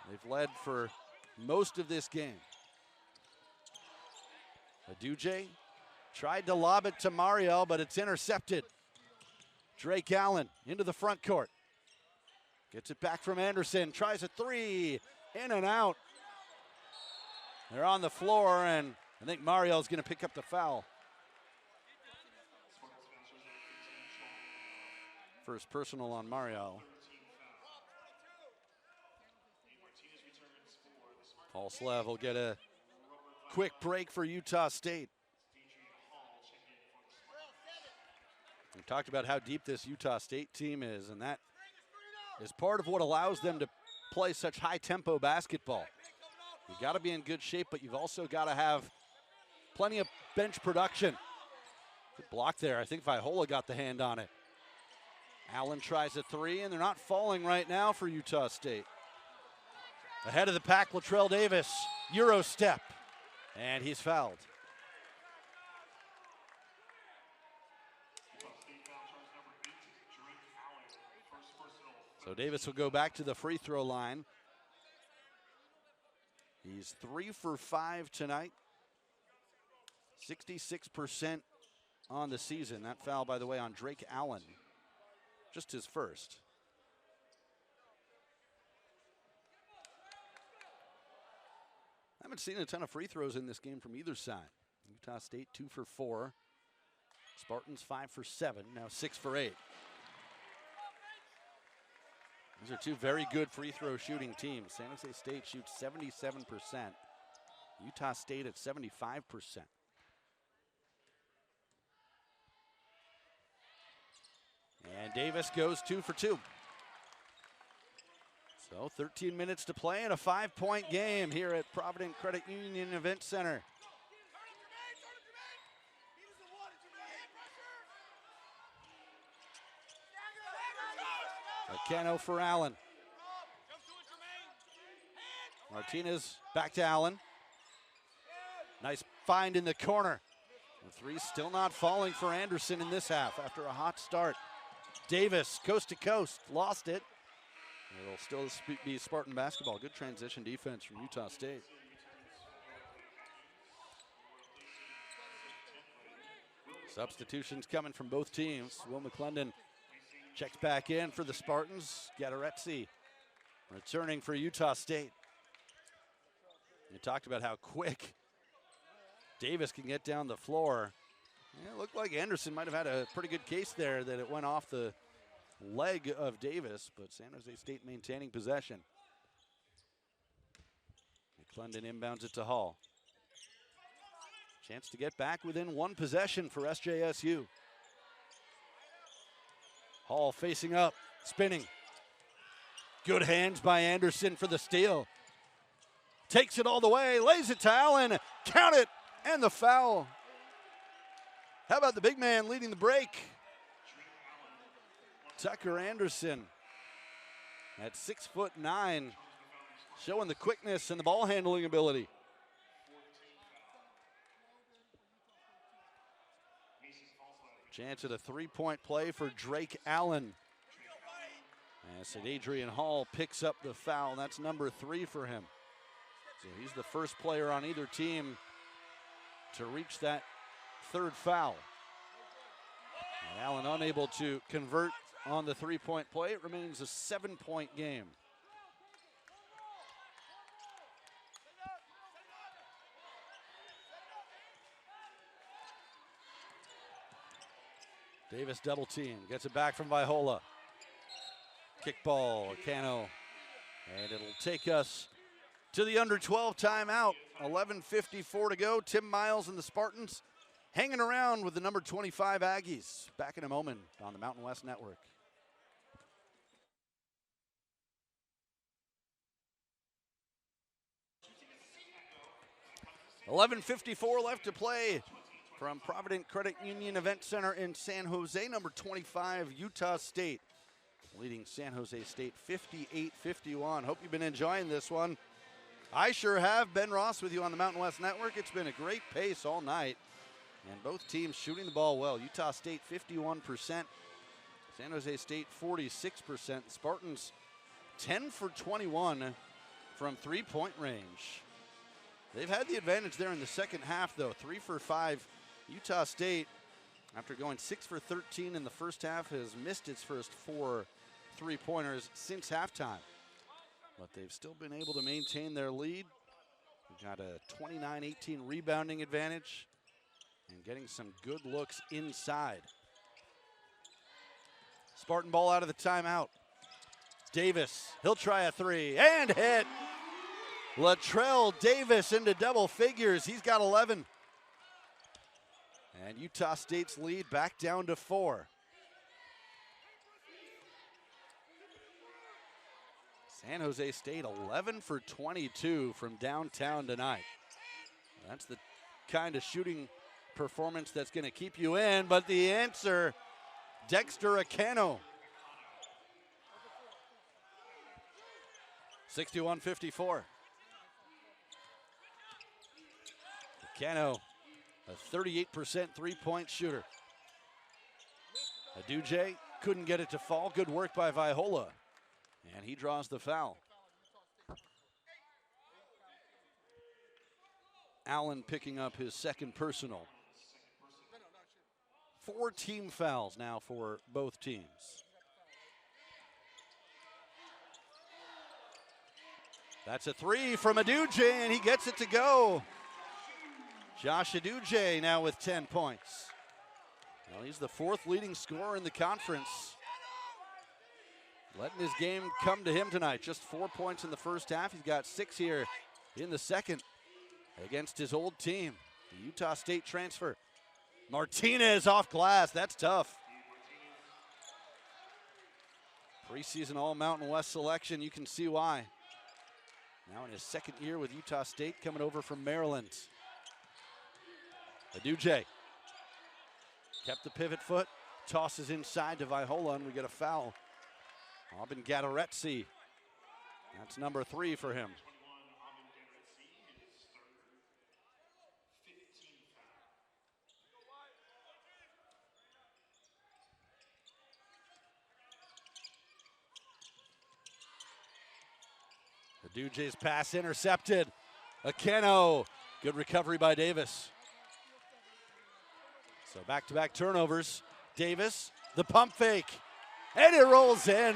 They've led for most of this game. Aduje tried to lob it to Mariel, but it's intercepted. Drake Allen into the front court. Gets it back from Anderson, tries a three, in and out. They're on the floor, and I think Mariel's gonna pick up the foul. First personal on Mariel. Falslev will get a quick break for Utah State. We talked about how deep this Utah State team is, and that is part of what allows them to play such high-tempo basketball. You got to be in good shape, but you've also got to have plenty of bench production. Good block there. I think Vaihola got the hand on it. Allen tries a three, and they're not falling right now for Utah State. Ahead of the pack, Latrell Davis, Euro step, and he's fouled. So Davis will go back to the free throw line. He's 3 for 5 tonight. 66% on the season. That foul, by the way, on Drake Allen. Just his first. I haven't seen a ton of free throws in this game from either side. Utah State 2 for 4. Spartans 5 for 7, now 6 for 8. These are two very good free throw shooting teams. San Jose State shoots 77%. Utah State at 75%. And Davis goes 2 for 2. So 13 minutes to play in a 5-point game here at Provident Credit Union Event Center. Acano for Allen. Martinez back to Allen. Nice find in the corner. The three still not falling for Anderson in this half after a hot start. Davis, coast to coast, lost it. It'll still be Spartan basketball. Good transition defense from Utah State. Substitutions coming from both teams. Will McClendon checks back in for the Spartans. Gattaretsi returning for Utah State. You talked about how quick Davis can get down the floor. Yeah, it looked like Anderson might have had a pretty good case there that it went off the leg of Davis, but San Jose State maintaining possession. McClendon inbounds it to Hall. Chance to get back within one possession for SJSU. Hall facing up, spinning. Good hands by Anderson for the steal. Takes it all the way, lays it to Allen, count it, and the foul. How about the big man leading the break? Tucker Anderson at 6'9", showing the quickness and the ball handling ability. Chance at a three-point play for Drake Allen. As Adrian Hall picks up the foul. That's number 3 for him. So he's the first player on either team to reach that third foul. And Allen unable to convert on the three-point play. It remains a 7-point game. Davis double team, gets it back from Vaihola. Kickball, Cano, and it'll take us to the under 12 timeout. 11:54 to go. Tim Miles and the Spartans hanging around with the number 25 Aggies. Back in a moment on the Mountain West Network. 11:54 left to play from Provident Credit Union Event Center in San Jose. Number 25, Utah State, leading San Jose State 58-51. Hope you've been enjoying this one. I sure have. Ben Ross with you on the Mountain West Network. It's been a great pace all night, and both teams shooting the ball well. Utah State 51%, San Jose State 46%. Spartans 10 for 21 from three-point range. They've had the advantage there in the second half, though. 3 for 5. Utah State, after going 6 for 13 in the first half, has missed its first 4 three-pointers since halftime. But they've still been able to maintain their lead. They've got a 29-18 rebounding advantage and getting some good looks inside. Spartan ball out of the timeout. Davis, he'll try a three and hit. Latrell Davis into double figures. He's got 11. And Utah State's lead back down to 4. San Jose State 11 for 22 from downtown tonight. That's the kind of shooting performance that's going to keep you in, but the answer, Dexter Acano. 61-54. Acano, a 38% three-point shooter. Aduje couldn't get it to fall. Good work by Vaihola. And he draws the foul. Allen picking up his second personal. 4 team fouls now for both teams. That's a three from Aduje, and he gets it to go. Josh Aduje now with 10 points. Well, he's the 4th leading scorer in the conference. Letting his game come to him tonight. Just 4 points in the first half. He's got 6 here in the second against his old team, the Utah State transfer. Martinez off glass. That's tough. Preseason All-Mountain West selection. You can see why. Now in his second year with Utah State, coming over from Maryland. Aduje kept the pivot foot, tosses inside to Vaihola, and we get a foul. Aubin Gattaretsi. That's number 3 for him. Dujay's pass intercepted. Akeno, good recovery by Davis. So back-to-back turnovers. Davis, the pump fake, and it rolls in.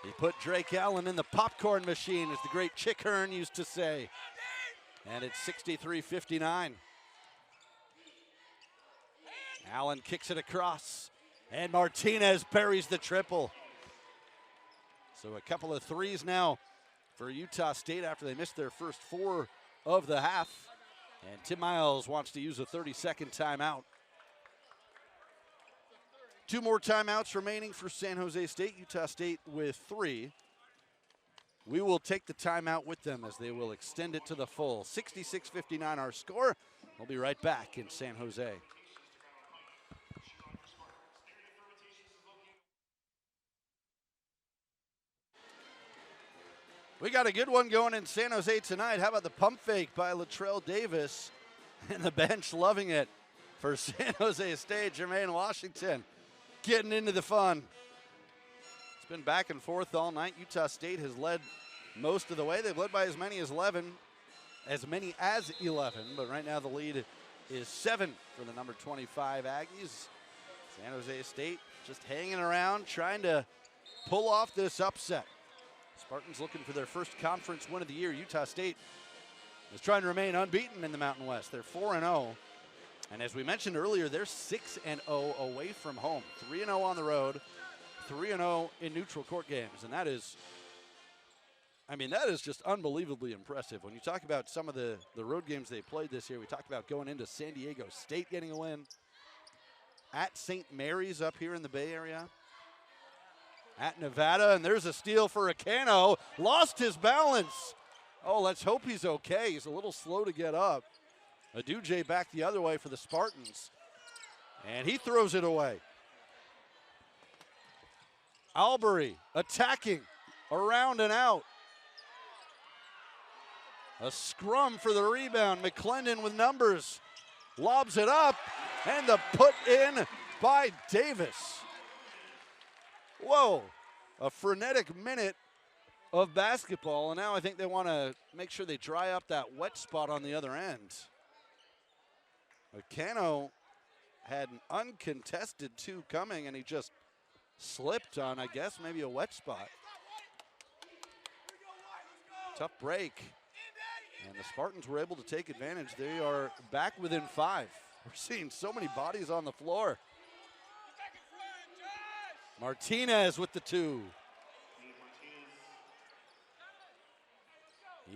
He put Drake Allen in the popcorn machine, as the great Chick Hearn used to say. And it's 63-59. Allen kicks it across, and Martinez buries the triple. So a couple of threes now for Utah State after they missed their first 4 of the half. And Tim Miles wants to use a 30-second timeout. 2 more timeouts remaining for San Jose State. Utah State with 3. We will take the timeout with them as they will extend it to the full. 66-59 our score. We'll be right back in San Jose. We got a good one going in San Jose tonight. How about the pump fake by Latrell Davis? And the bench loving it for San Jose State. Jermaine Washington getting into the fun. It's been back and forth all night. Utah State has led most of the way. They've led by as many as 11, but right now the lead is 7 for the number 25 Aggies. San Jose State just hanging around, trying to pull off this upset. Spartans looking for their first conference win of the year. Utah State is trying to remain unbeaten in the Mountain West. They're 4-0. And as we mentioned earlier, they're 6-0 away from home. 3-0 on the road, 3-0 in neutral court games. And that is just unbelievably impressive. When you talk about some of the road games they played this year, we talked about going into San Diego State getting a win. At St. Mary's up here in the Bay Area. At Nevada, and there's a steal for Akeno. Lost his balance. Oh, let's hope he's okay. He's a little slow to get up. Dujay back the other way for the Spartans. And he throws it away. Albury attacking around and out. A scrum for the rebound. McClendon with numbers. Lobs it up, and the put in by Davis. Whoa, a frenetic minute of basketball, and now I think they want to make sure they dry up that wet spot on the other end. Akeno had an uncontested 2 coming, and he just slipped on, I guess, maybe a wet spot. Tough break, and the Spartans were able to take advantage. They are back within 5. We're seeing so many bodies on the floor. Martinez with the 2.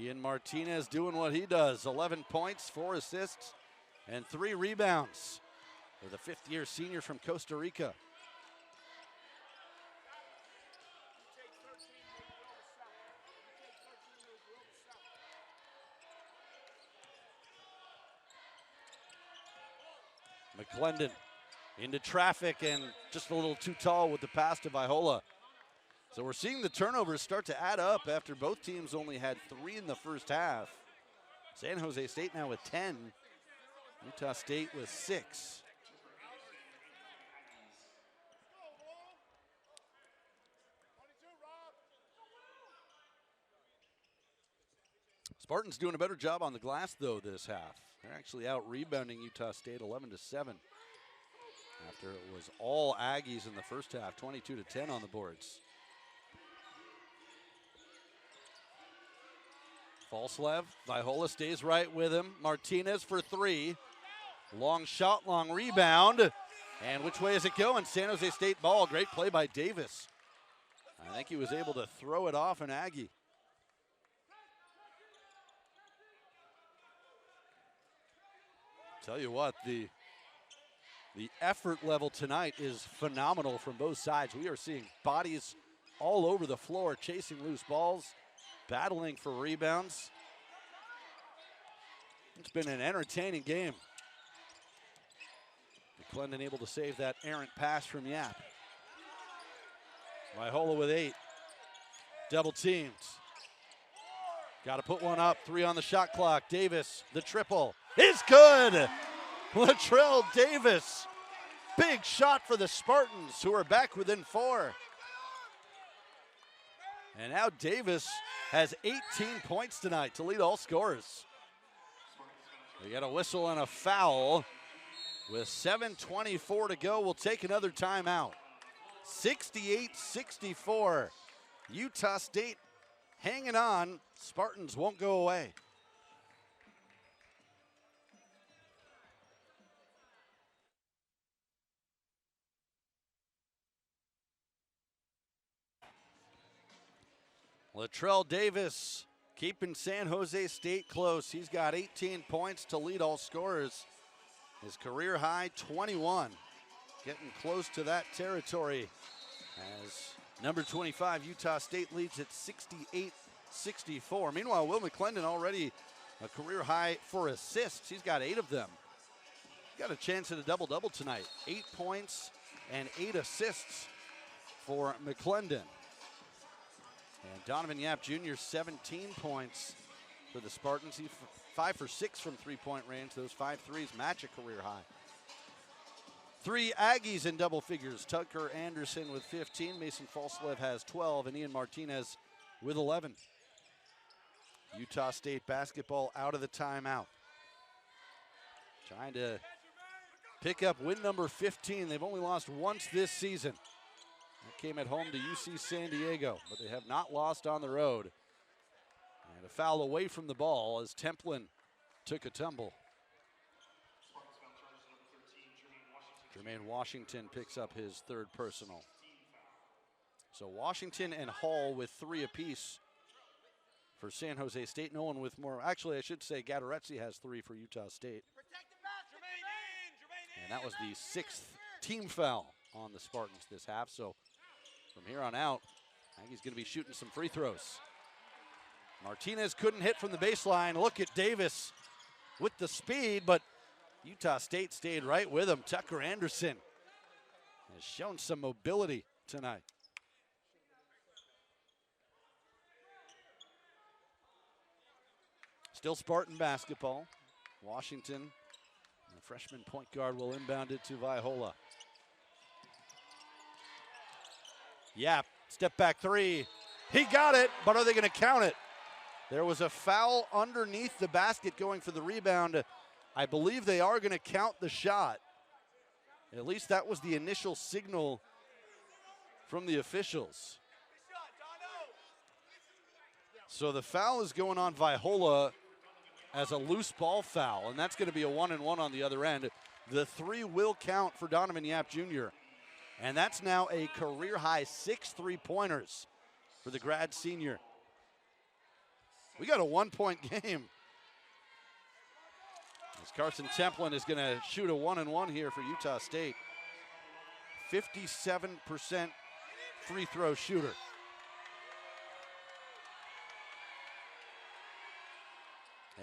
Ian Martinez doing what he does. 11 points, 4 assists, and 3 rebounds for the 5th-year senior from Costa Rica. McClendon into traffic and just a little too tall with the pass to Vaihola. So we're seeing the turnovers start to add up after both teams only had 3 in the first half. San Jose State now with 10. Utah State with 6. Spartans doing a better job on the glass, though, this half. They're actually out rebounding Utah State 11-7. After it was all Aggies in the first half, 22-10 on the boards. Falslev, Vaihola stays right with him. Martinez for 3. Long shot, long rebound. And which way is it going? San Jose State ball. Great play by Davis. I think he was able to throw it off an Aggie. Tell you what, the effort level tonight is phenomenal from both sides. We are seeing bodies all over the floor, chasing loose balls, battling for rebounds. It's been an entertaining game. McClendon able to save that errant pass from Yap. Vaihola with 8. Double teamed. Got to put one up. 3 on the shot clock. Davis, the triple is good. Latrell Davis. Big shot for the Spartans, who are back within 4. And now Davis has 18 points tonight to lead all scorers. We got a whistle and a foul. With 7:24 to go, we'll take another timeout. 68-64. Utah State hanging on. Spartans won't go away. Latrell Davis keeping San Jose State close. He's got 18 points to lead all scorers. His career high, 21. Getting close to that territory as number 25, Utah State, leads at 68-64. Meanwhile, Will McClendon already a career high for assists. He's got 8 of them. Got a chance at a double-double tonight. 8 points and 8 assists for McClendon. And Donovan Yap Jr., 17 points for the Spartans. He's 5 for 6 from three-point range. Those 5 threes match a career high. 3 Aggies in double figures. Tucker Anderson with 15. Mason Falslev has 12. And Ian Martinez with 11. Utah State basketball out of the timeout. Trying to pick up win number 15. They've only lost once this season. That came at home to UC San Diego, but they have not lost on the road. And a foul away from the ball as Templin took a tumble. Jermaine Washington picks up his 3rd personal. So Washington and Hall with 3 apiece for San Jose State. No one with more. Actually, I should say Gadaretse has 3 for Utah State. And that was the 6th team foul on the Spartans this half. So from here on out, Aggie's going to be shooting some free throws. Martinez couldn't hit from the baseline. Look at Davis with the speed, but Utah State stayed right with him. Tucker Anderson has shown some mobility tonight. Still Spartan basketball. Washington, the freshman point guard, will inbound it to Vaihola. Yap, step back 3. He got it, but are they going to count it? There was a foul underneath the basket going for the rebound. I believe they are going to count the shot. At least that was the initial signal from the officials. So the foul is going on Vaihola as a loose ball foul, and that's going to be a 1-and-1 on the other end. The 3 will count for Donovan Yap Jr., and that's now a career-high 6 3-pointers for the grad senior. We got a 1-point game. As Carson Templin is going to shoot a 1-and-1 here for Utah State. 57% free throw shooter.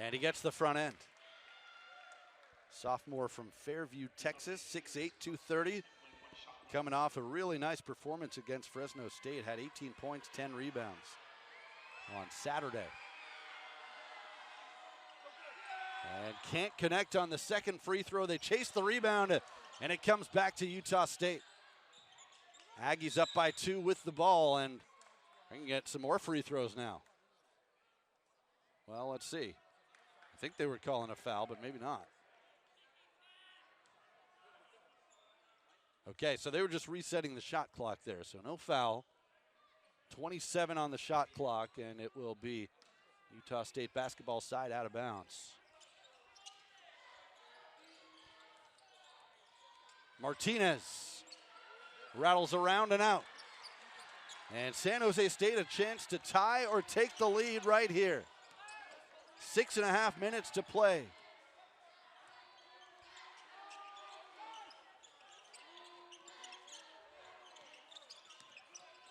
And he gets the front end. Sophomore from Fairview, Texas, 6'8", 230. Coming off a really nice performance against Fresno State. Had 18 points, 10 rebounds on Saturday. And can't connect on the second free throw. They chase the rebound, and it comes back to Utah State. Aggies up by 2 with the ball, and they can get some more free throws now. Well, let's see. I think they were calling a foul, but maybe not. Okay, so they were just resetting the shot clock there, so no foul. 27 on the shot clock, and it will be Utah State basketball side out of bounds. Martinez rattles around and out. And San Jose State a chance to tie or take the lead right here. 6.5 minutes to play.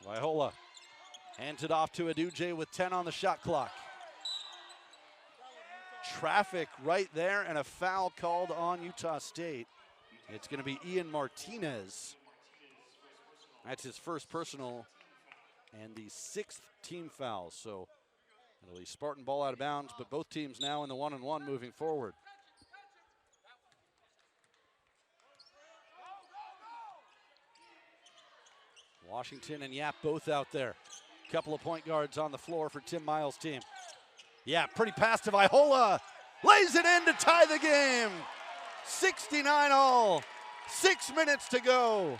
Vaihola hands it off to Aduje with 10 on the shot clock. Traffic right there and a foul called on Utah State. It's going to be Ian Martinez. That's his first personal and the 6th team foul. So it'll be Spartan ball out of bounds, but both teams now in the 1-and-1 moving forward. Washington and Yap both out there. Couple of point guards on the floor for Tim Miles' team. Yeah, pretty pass to Vaihola. Lays it in to tie the game. 69 all. 6 minutes to go.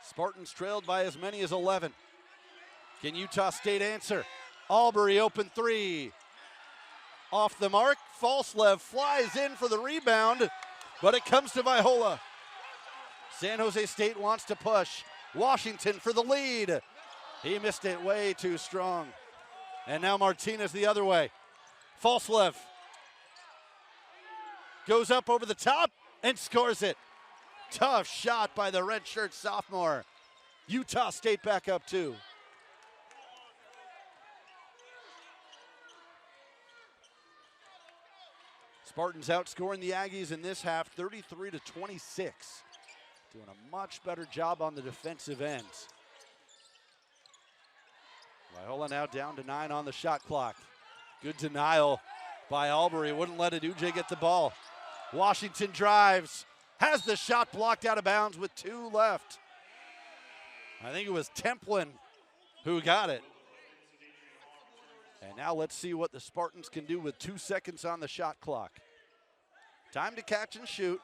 Spartans trailed by as many as 11. Can Utah State answer? Albury open three. Off the mark, Falslev flies in for the rebound, but it comes to Vaihola. San Jose State wants to push. Washington for the lead. He missed it way too strong. And now Martinez the other way. Falslev goes up over the top and scores it. Tough shot by the redshirt sophomore. Utah State back up 2. Spartans outscoring the Aggies in this half 33-26. Doing a much better job on the defensive end. Vaihola now down to 9 on the shot clock. Good denial by Albury. Wouldn't let Eduje get the ball. Washington drives. Has the shot blocked out of bounds with 2 left. I think it was Templin who got it. And now let's see what the Spartans can do with 2 seconds on the shot clock. Time to catch and shoot.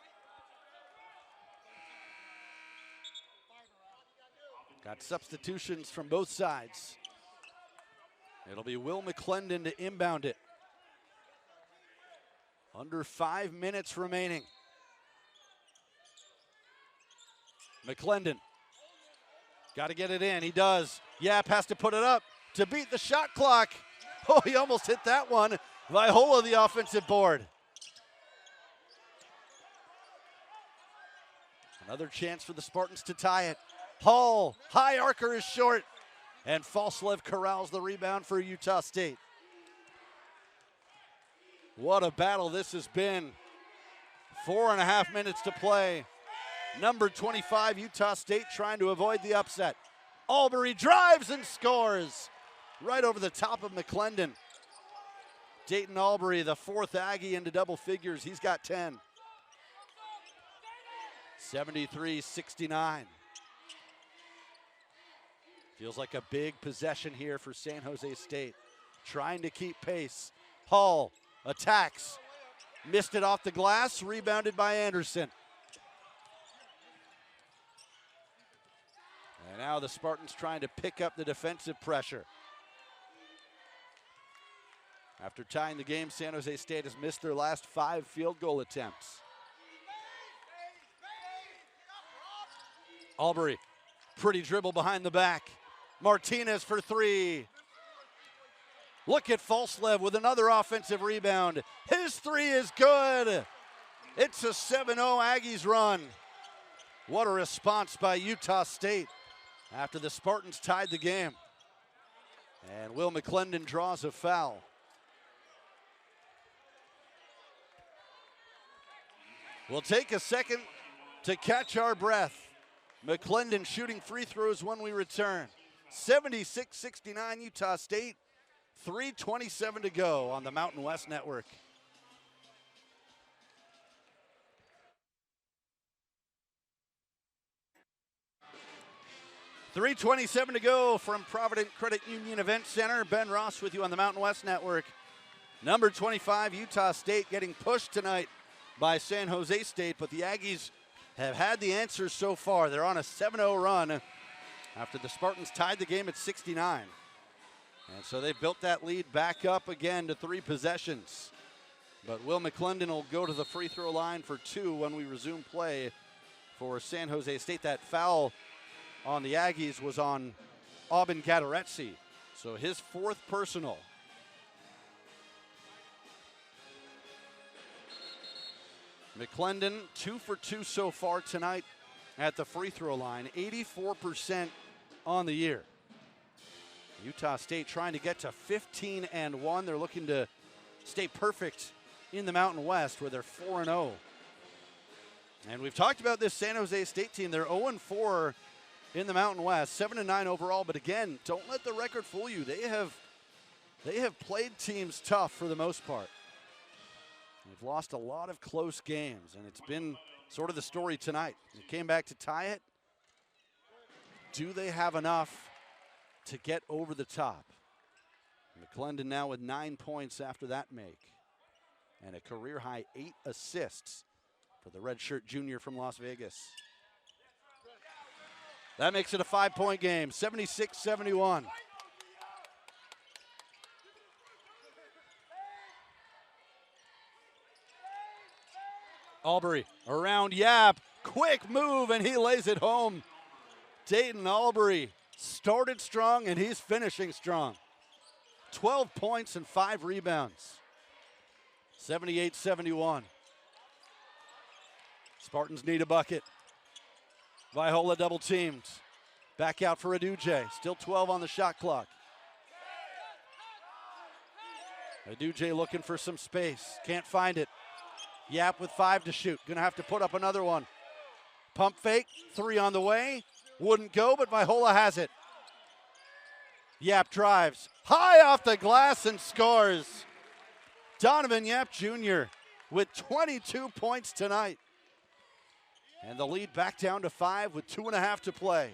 Got substitutions from both sides. It'll be Will McClendon to inbound it. Under 5 minutes remaining. McClendon. Got to get it in. He does. Yap has to put it up to beat the shot clock. Oh, he almost hit that one. Vaihola the offensive board. Another chance for the Spartans to tie it. Hall, high arcer is short. And Falslev corrals the rebound for Utah State. What a battle this has been. 4.5 minutes to play. Number 25, Utah State trying to avoid the upset. Albury drives and scores. Right over the top of McClendon. Dayton Albury, the 4th Aggie into double figures. He's got 10. 73-69. Feels like a big possession here for San Jose State. Trying to keep pace. Hall attacks. Missed it off the glass. Rebounded by Anderson. And now the Spartans trying to pick up the defensive pressure. After tying the game, San Jose State has missed their last 5 field goal attempts. Albury, pretty dribble behind the back. Martinez for 3. Look at Falslev with another offensive rebound. His 3 is good. It's a 7-0 Aggies run. What a response by Utah State after the Spartans tied the game. And Will McClendon draws a foul. We'll take a second to catch our breath. McClendon shooting free throws when we return. 76-69 Utah State. 3:27 to go on the Mountain West Network. $3:27 to go from Provident Credit Union Event Center. Ben Ross with you on the Mountain West Network. Number 25, Utah State getting pushed tonight by San Jose State, but the Aggies have had the answers so far. They're on a 7-0 run after the Spartans tied the game at 69. And so they built that lead back up again to 3 possessions. But Will McClendon will go to the free throw line for 2 when we resume play for San Jose State. That foul on the Aggies was on Aubin Gadaretsi. So his 4th personal. McClendon 2 for 2 so far tonight at the free throw line. 84% on the year. Utah State trying to get to 15-1. They're looking to stay perfect in the Mountain West where they're 4-0. And we've talked about this San Jose State team. They're 0-4 in the Mountain West, 7-9 overall. But again, don't let the record fool you. They have played teams tough for the most part. They've lost a lot of close games, and it's been Sort of the story tonight. They came back to tie it. Do they have enough to get over the top? McClendon now with 9 points after that make. And a career-high 8 assists for the redshirt junior from Las Vegas. That makes it a 5-point game, 76-71. Albury around Yap, quick move, and he lays it home. Dayton Albury started strong, and he's finishing strong. 12 points and 5 rebounds. 78-71. Spartans need a bucket. Vaihola double teamed. Back out for Aduje. Still 12 on the shot clock. Aduje looking for some space. Can't find it. Yap with 5 to shoot. Gonna have to put up another one. Pump fake. 3 on the way. Wouldn't go, but Vaihola has it. Yap drives. High off the glass and scores. Donovan Yap Jr. with 22 points tonight. And the lead back down to 5 with 2.5 to play.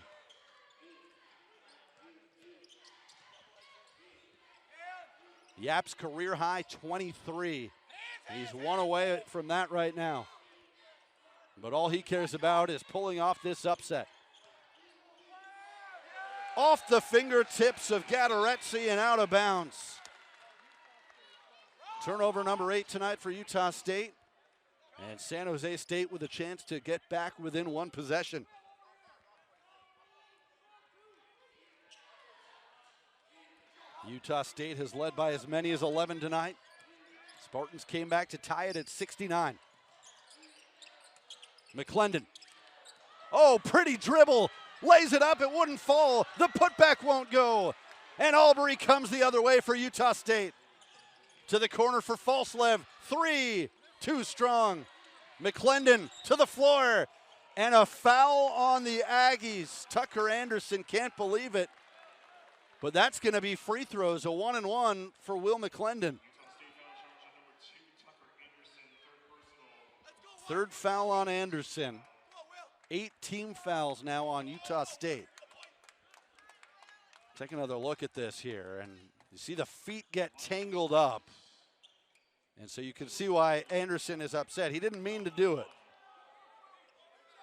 Yap's career high 23. He's 1 away from that right now. But all he cares about is pulling off this upset. Off the fingertips of Gadaretse and out of bounds. Turnover number 8 tonight for Utah State. And San Jose State with a chance to get back within 1 possession. Utah State has led by as many as 11 tonight. Spartans came back to tie it at 69. McClendon. Oh, pretty dribble. Lays it up, it wouldn't fall. The putback won't go. And Albury comes the other way for Utah State. To the corner for Falslev. 3. Too strong. McClendon to the floor. And a foul on the Aggies. Tucker Anderson can't believe it. But that's going to be free throws, a 1-and-1 for Will McClendon. Third foul on Anderson. 8 team fouls now on Utah State. Take another look at this here, and you see the feet get tangled up. And so you can see why Anderson is upset. He didn't mean to do it.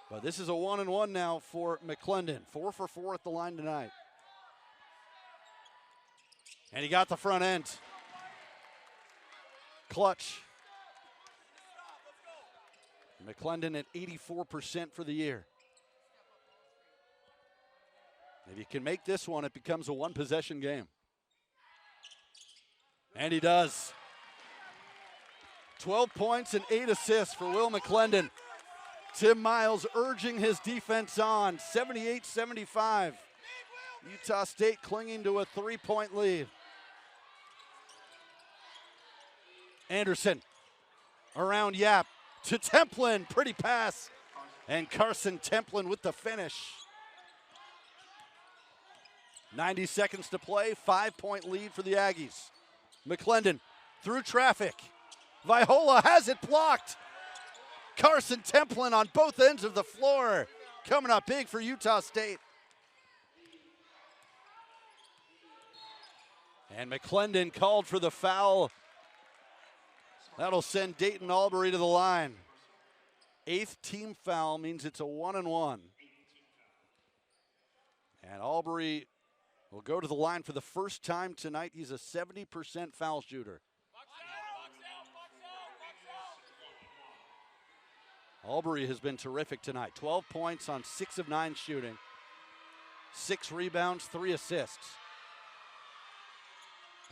But this is a 1-and-1 now for McClendon. 4 for 4 at the line tonight. And he got the front end. Clutch. McClendon at 84% for the year. If you can make this one, it becomes a 1-possession game. And he does. 12 points and 8 assists for Will McClendon. Tim Miles urging his defense on. 78-75. Utah State clinging to a 3-point lead. Anderson around Yap to Templin. Pretty pass. And Carson Templin with the finish. 90 seconds to play. 5-point lead for the Aggies. McClendon through traffic. Vaihola has it blocked. Carson Templin on both ends of the floor. Coming up big for Utah State. And McClendon called for the foul. That'll send Dayton Albury to the line. 8th team foul means it's a 1-and-1. And Albury will go to the line for the first time tonight. He's a 70% foul shooter. Albury has been terrific tonight. 12 points on 6 of 9 shooting. 6 rebounds, 3 assists.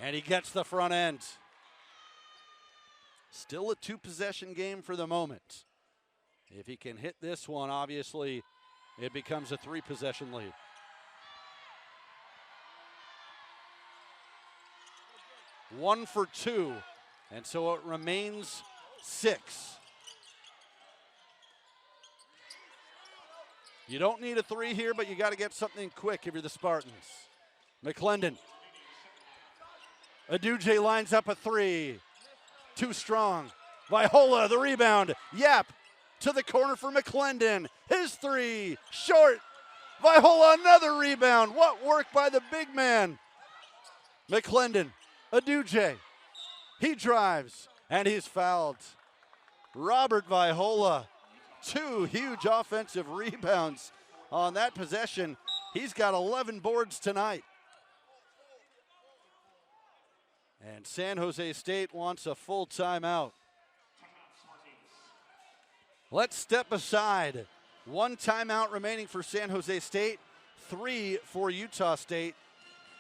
And he gets the front end. Still a 2-possession game for the moment. If he can hit this one, obviously, it becomes a 3-possession lead. One for 2, and so it remains 6. You don't need a 3 here, but you got to get something quick if you're the Spartans. McClendon. Aduje lines up a 3. Too strong. Vaihola, the rebound. Yap to the corner for McClendon. His three, short. Vaihola, another rebound. What work by the big man. McClendon, Aduje. He drives, and he's fouled. Robert Vaihola, 2 huge offensive rebounds on that possession. He's got 11 boards tonight. And San Jose State wants a full timeout. Let's step aside. 1 timeout remaining for San Jose State, 3 for Utah State.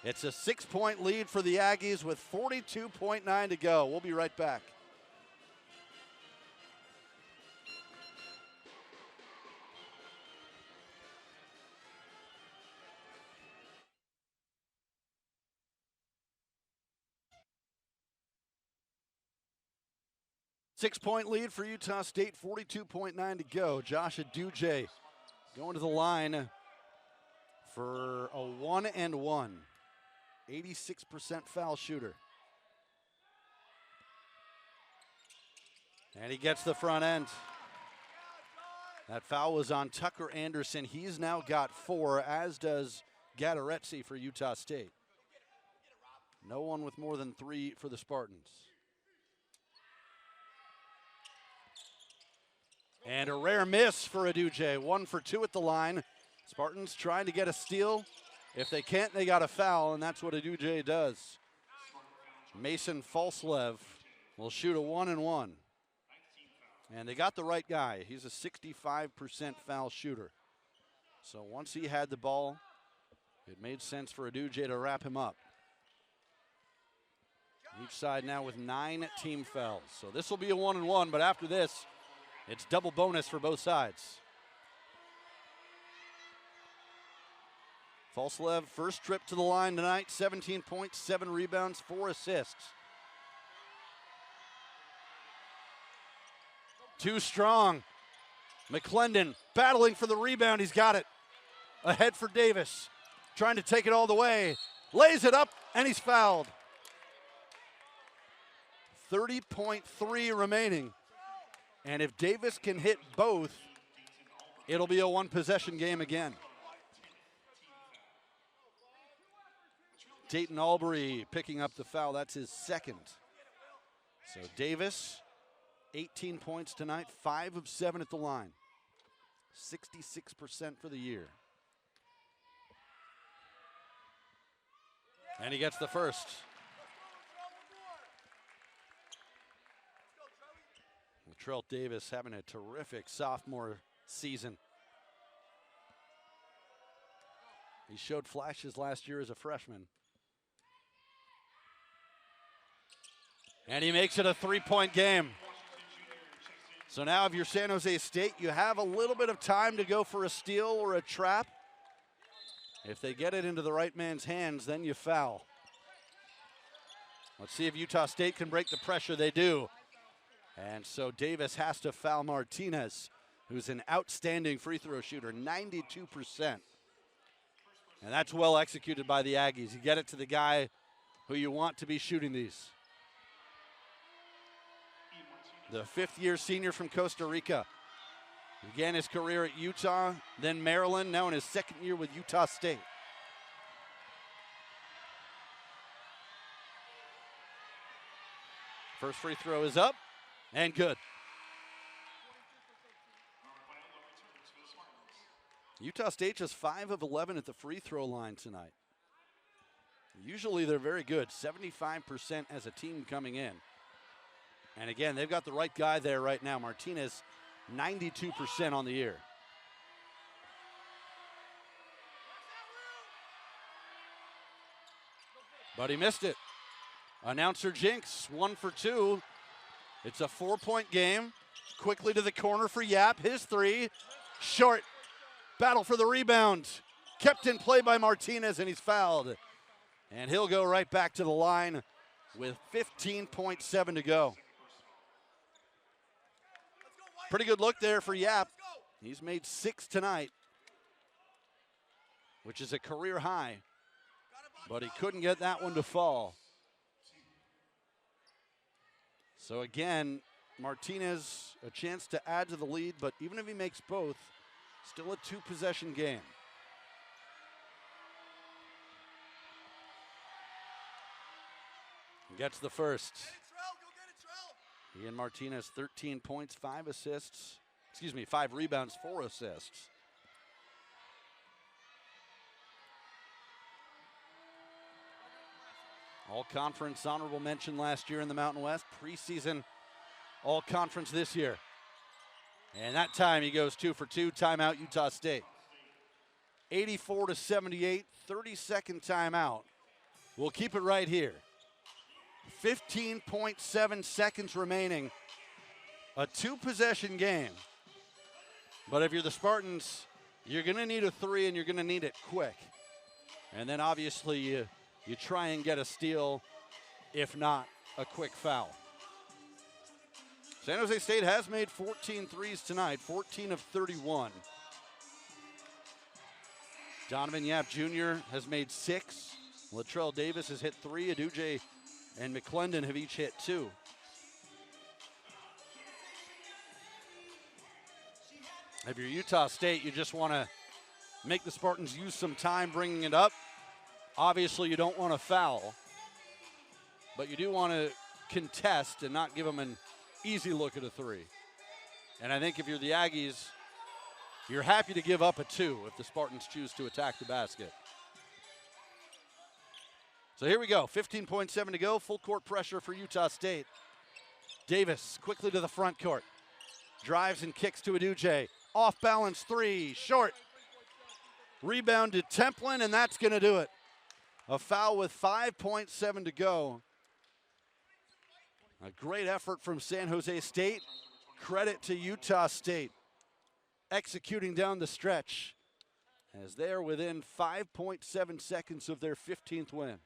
It's a 6-point lead for the Aggies with 42.9 to go. We'll be right back. Six-point lead for Utah State, 42.9 to go. Josh Aduje going to the line for a 1-and-1. 86% foul shooter. And he gets the front end. That foul was on Tucker Anderson. He's now got 4, as does Gadaretse for Utah State. No one with more than 3 for the Spartans. And a rare miss for Aduje. 1 for 2 at the line. Spartans trying to get a steal. If they can't, they got a foul, and that's what Aduje does. Mason Falslev will shoot a 1-and-1. And they got the right guy. He's a 65% foul shooter. So once he had the ball, it made sense for Aduje to wrap him up. Each side now with 9 team fouls. So this will be a 1-and-1, but after this, it's double bonus for both sides. Falslev, first trip to the line tonight, 17 points, 7 rebounds, 4 assists. Too strong. McClendon battling for the rebound, he's got it. Ahead for Davis, trying to take it all the way. Lays it up, and he's fouled. 30.3 remaining. And if Davis can hit both, it'll be a 1-possession game again. Dayton Albury picking up the foul. That's his second. So Davis, 18 points tonight, 5 of 7 at the line. 66% for the year. And he gets the first. Latrell Davis having a terrific sophomore season. He showed flashes last year as a freshman. And he makes it a 3-point game. So now if you're San Jose State, you have a little bit of time to go for a steal or a trap. If they get it into the right man's hands, then you foul. Let's see if Utah State can break the pressure. They do. And so Davis has to foul Martinez, who's an outstanding free throw shooter, 92%. And that's well executed by the Aggies. You get it to the guy who you want to be shooting these. The 5th-year senior from Costa Rica. Began his career at Utah, then Maryland, now in his 2nd year with Utah State. First free throw is up. And good. Utah State just 5 of 11 at the free throw line tonight. Usually they're very good, 75% as a team coming in. And again, they've got the right guy there right now. Martinez, 92% on the year. But he missed it. Announcer jinx, 1 for 2. It's a 4-point game. Quickly to the corner for Yap. His 3, short. Battle for the rebound. Kept in play by Martinez, and he's fouled. And he'll go right back to the line with 15.7 to go. Pretty good look there for Yap. He's made 6 tonight, which is a career high. But he couldn't get that one to fall. So again, Martinez a chance to add to the lead, but even if he makes both, still a 2-possession game. Gets the first. Ian Martinez, 13 points, 5 assists. 5 rebounds, 4 assists. All-conference honorable mention last year in the Mountain West. Preseason all-conference this year. And that time he goes 2 for 2. Timeout, Utah State. 84-78, 32nd timeout. We'll keep it right here. 15.7 seconds remaining. A 2-possession game. But if you're the Spartans, you're going to need a 3, and you're going to need it quick. And then obviously you try and get a steal, if not a quick foul. San Jose State has made 14 threes tonight, 14 of 31. Donovan Yap Jr. has made 6. Latrell Davis has hit 3. Aduje and McClendon have each hit 2. If you're Utah State, you just want to make the Spartans use some time bringing it up. Obviously, you don't want to foul, but you do want to contest and not give them an easy look at a 3. And I think if you're the Aggies, you're happy to give up a 2 if the Spartans choose to attack the basket. So here we go, 15.7 to go, full court pressure for Utah State. Davis quickly to the front court. Drives and kicks to Aduje. Off balance 3, short. Rebound to Templin, and that's going to do it. A foul with 5.7 to go. A great effort from San Jose State. Credit to Utah State executing down the stretch as they are within 5.7 seconds of their 15th win.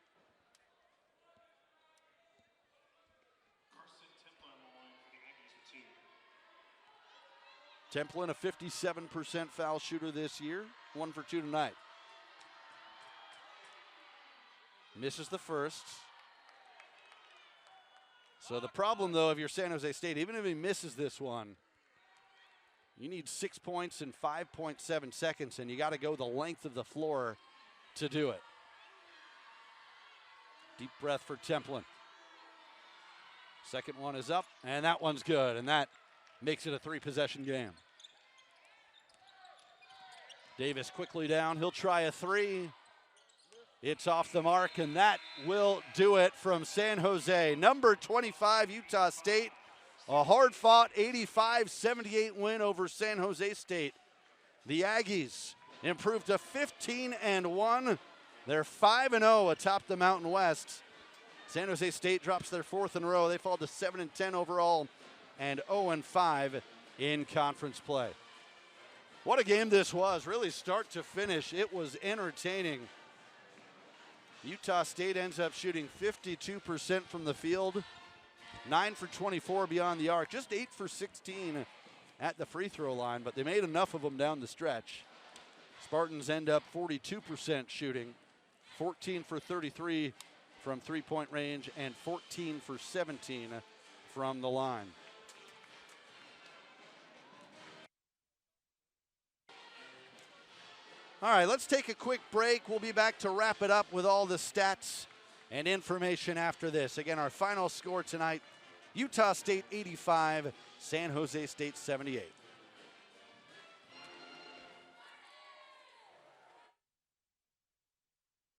Templin, a 57% foul shooter this year, 1 for 2 tonight. Misses the first. So the problem, though, if you're San Jose State, even if he misses this one, you need 6 points in 5.7 seconds, and you got to go the length of the floor to do it. Deep breath for Templin. Second one is up, and that one's good, and that makes it a 3-possession game. Davis quickly down. He'll try a 3. It's off the mark, and that will do it from San Jose. Number 25, Utah State. A hard-fought 85-78 win over San Jose State. The Aggies improved to 15-1. They're 5-0 atop the Mountain West. San Jose State drops their 4th in a row. They fall to 7-10 overall and 0-5 in conference play. What a game this was, really start to finish. It was entertaining. Utah State ends up shooting 52% from the field, 9 for 24 beyond the arc, just 8 for 16 at the free throw line, but they made enough of them down the stretch. Spartans end up 42% shooting, 14 for 33 from three-point range, and 14 for 17 from the line. All right, let's take a quick break. We'll be back to wrap it up with all the stats and information after this. Again, our final score tonight, Utah State 85, San Jose State 78.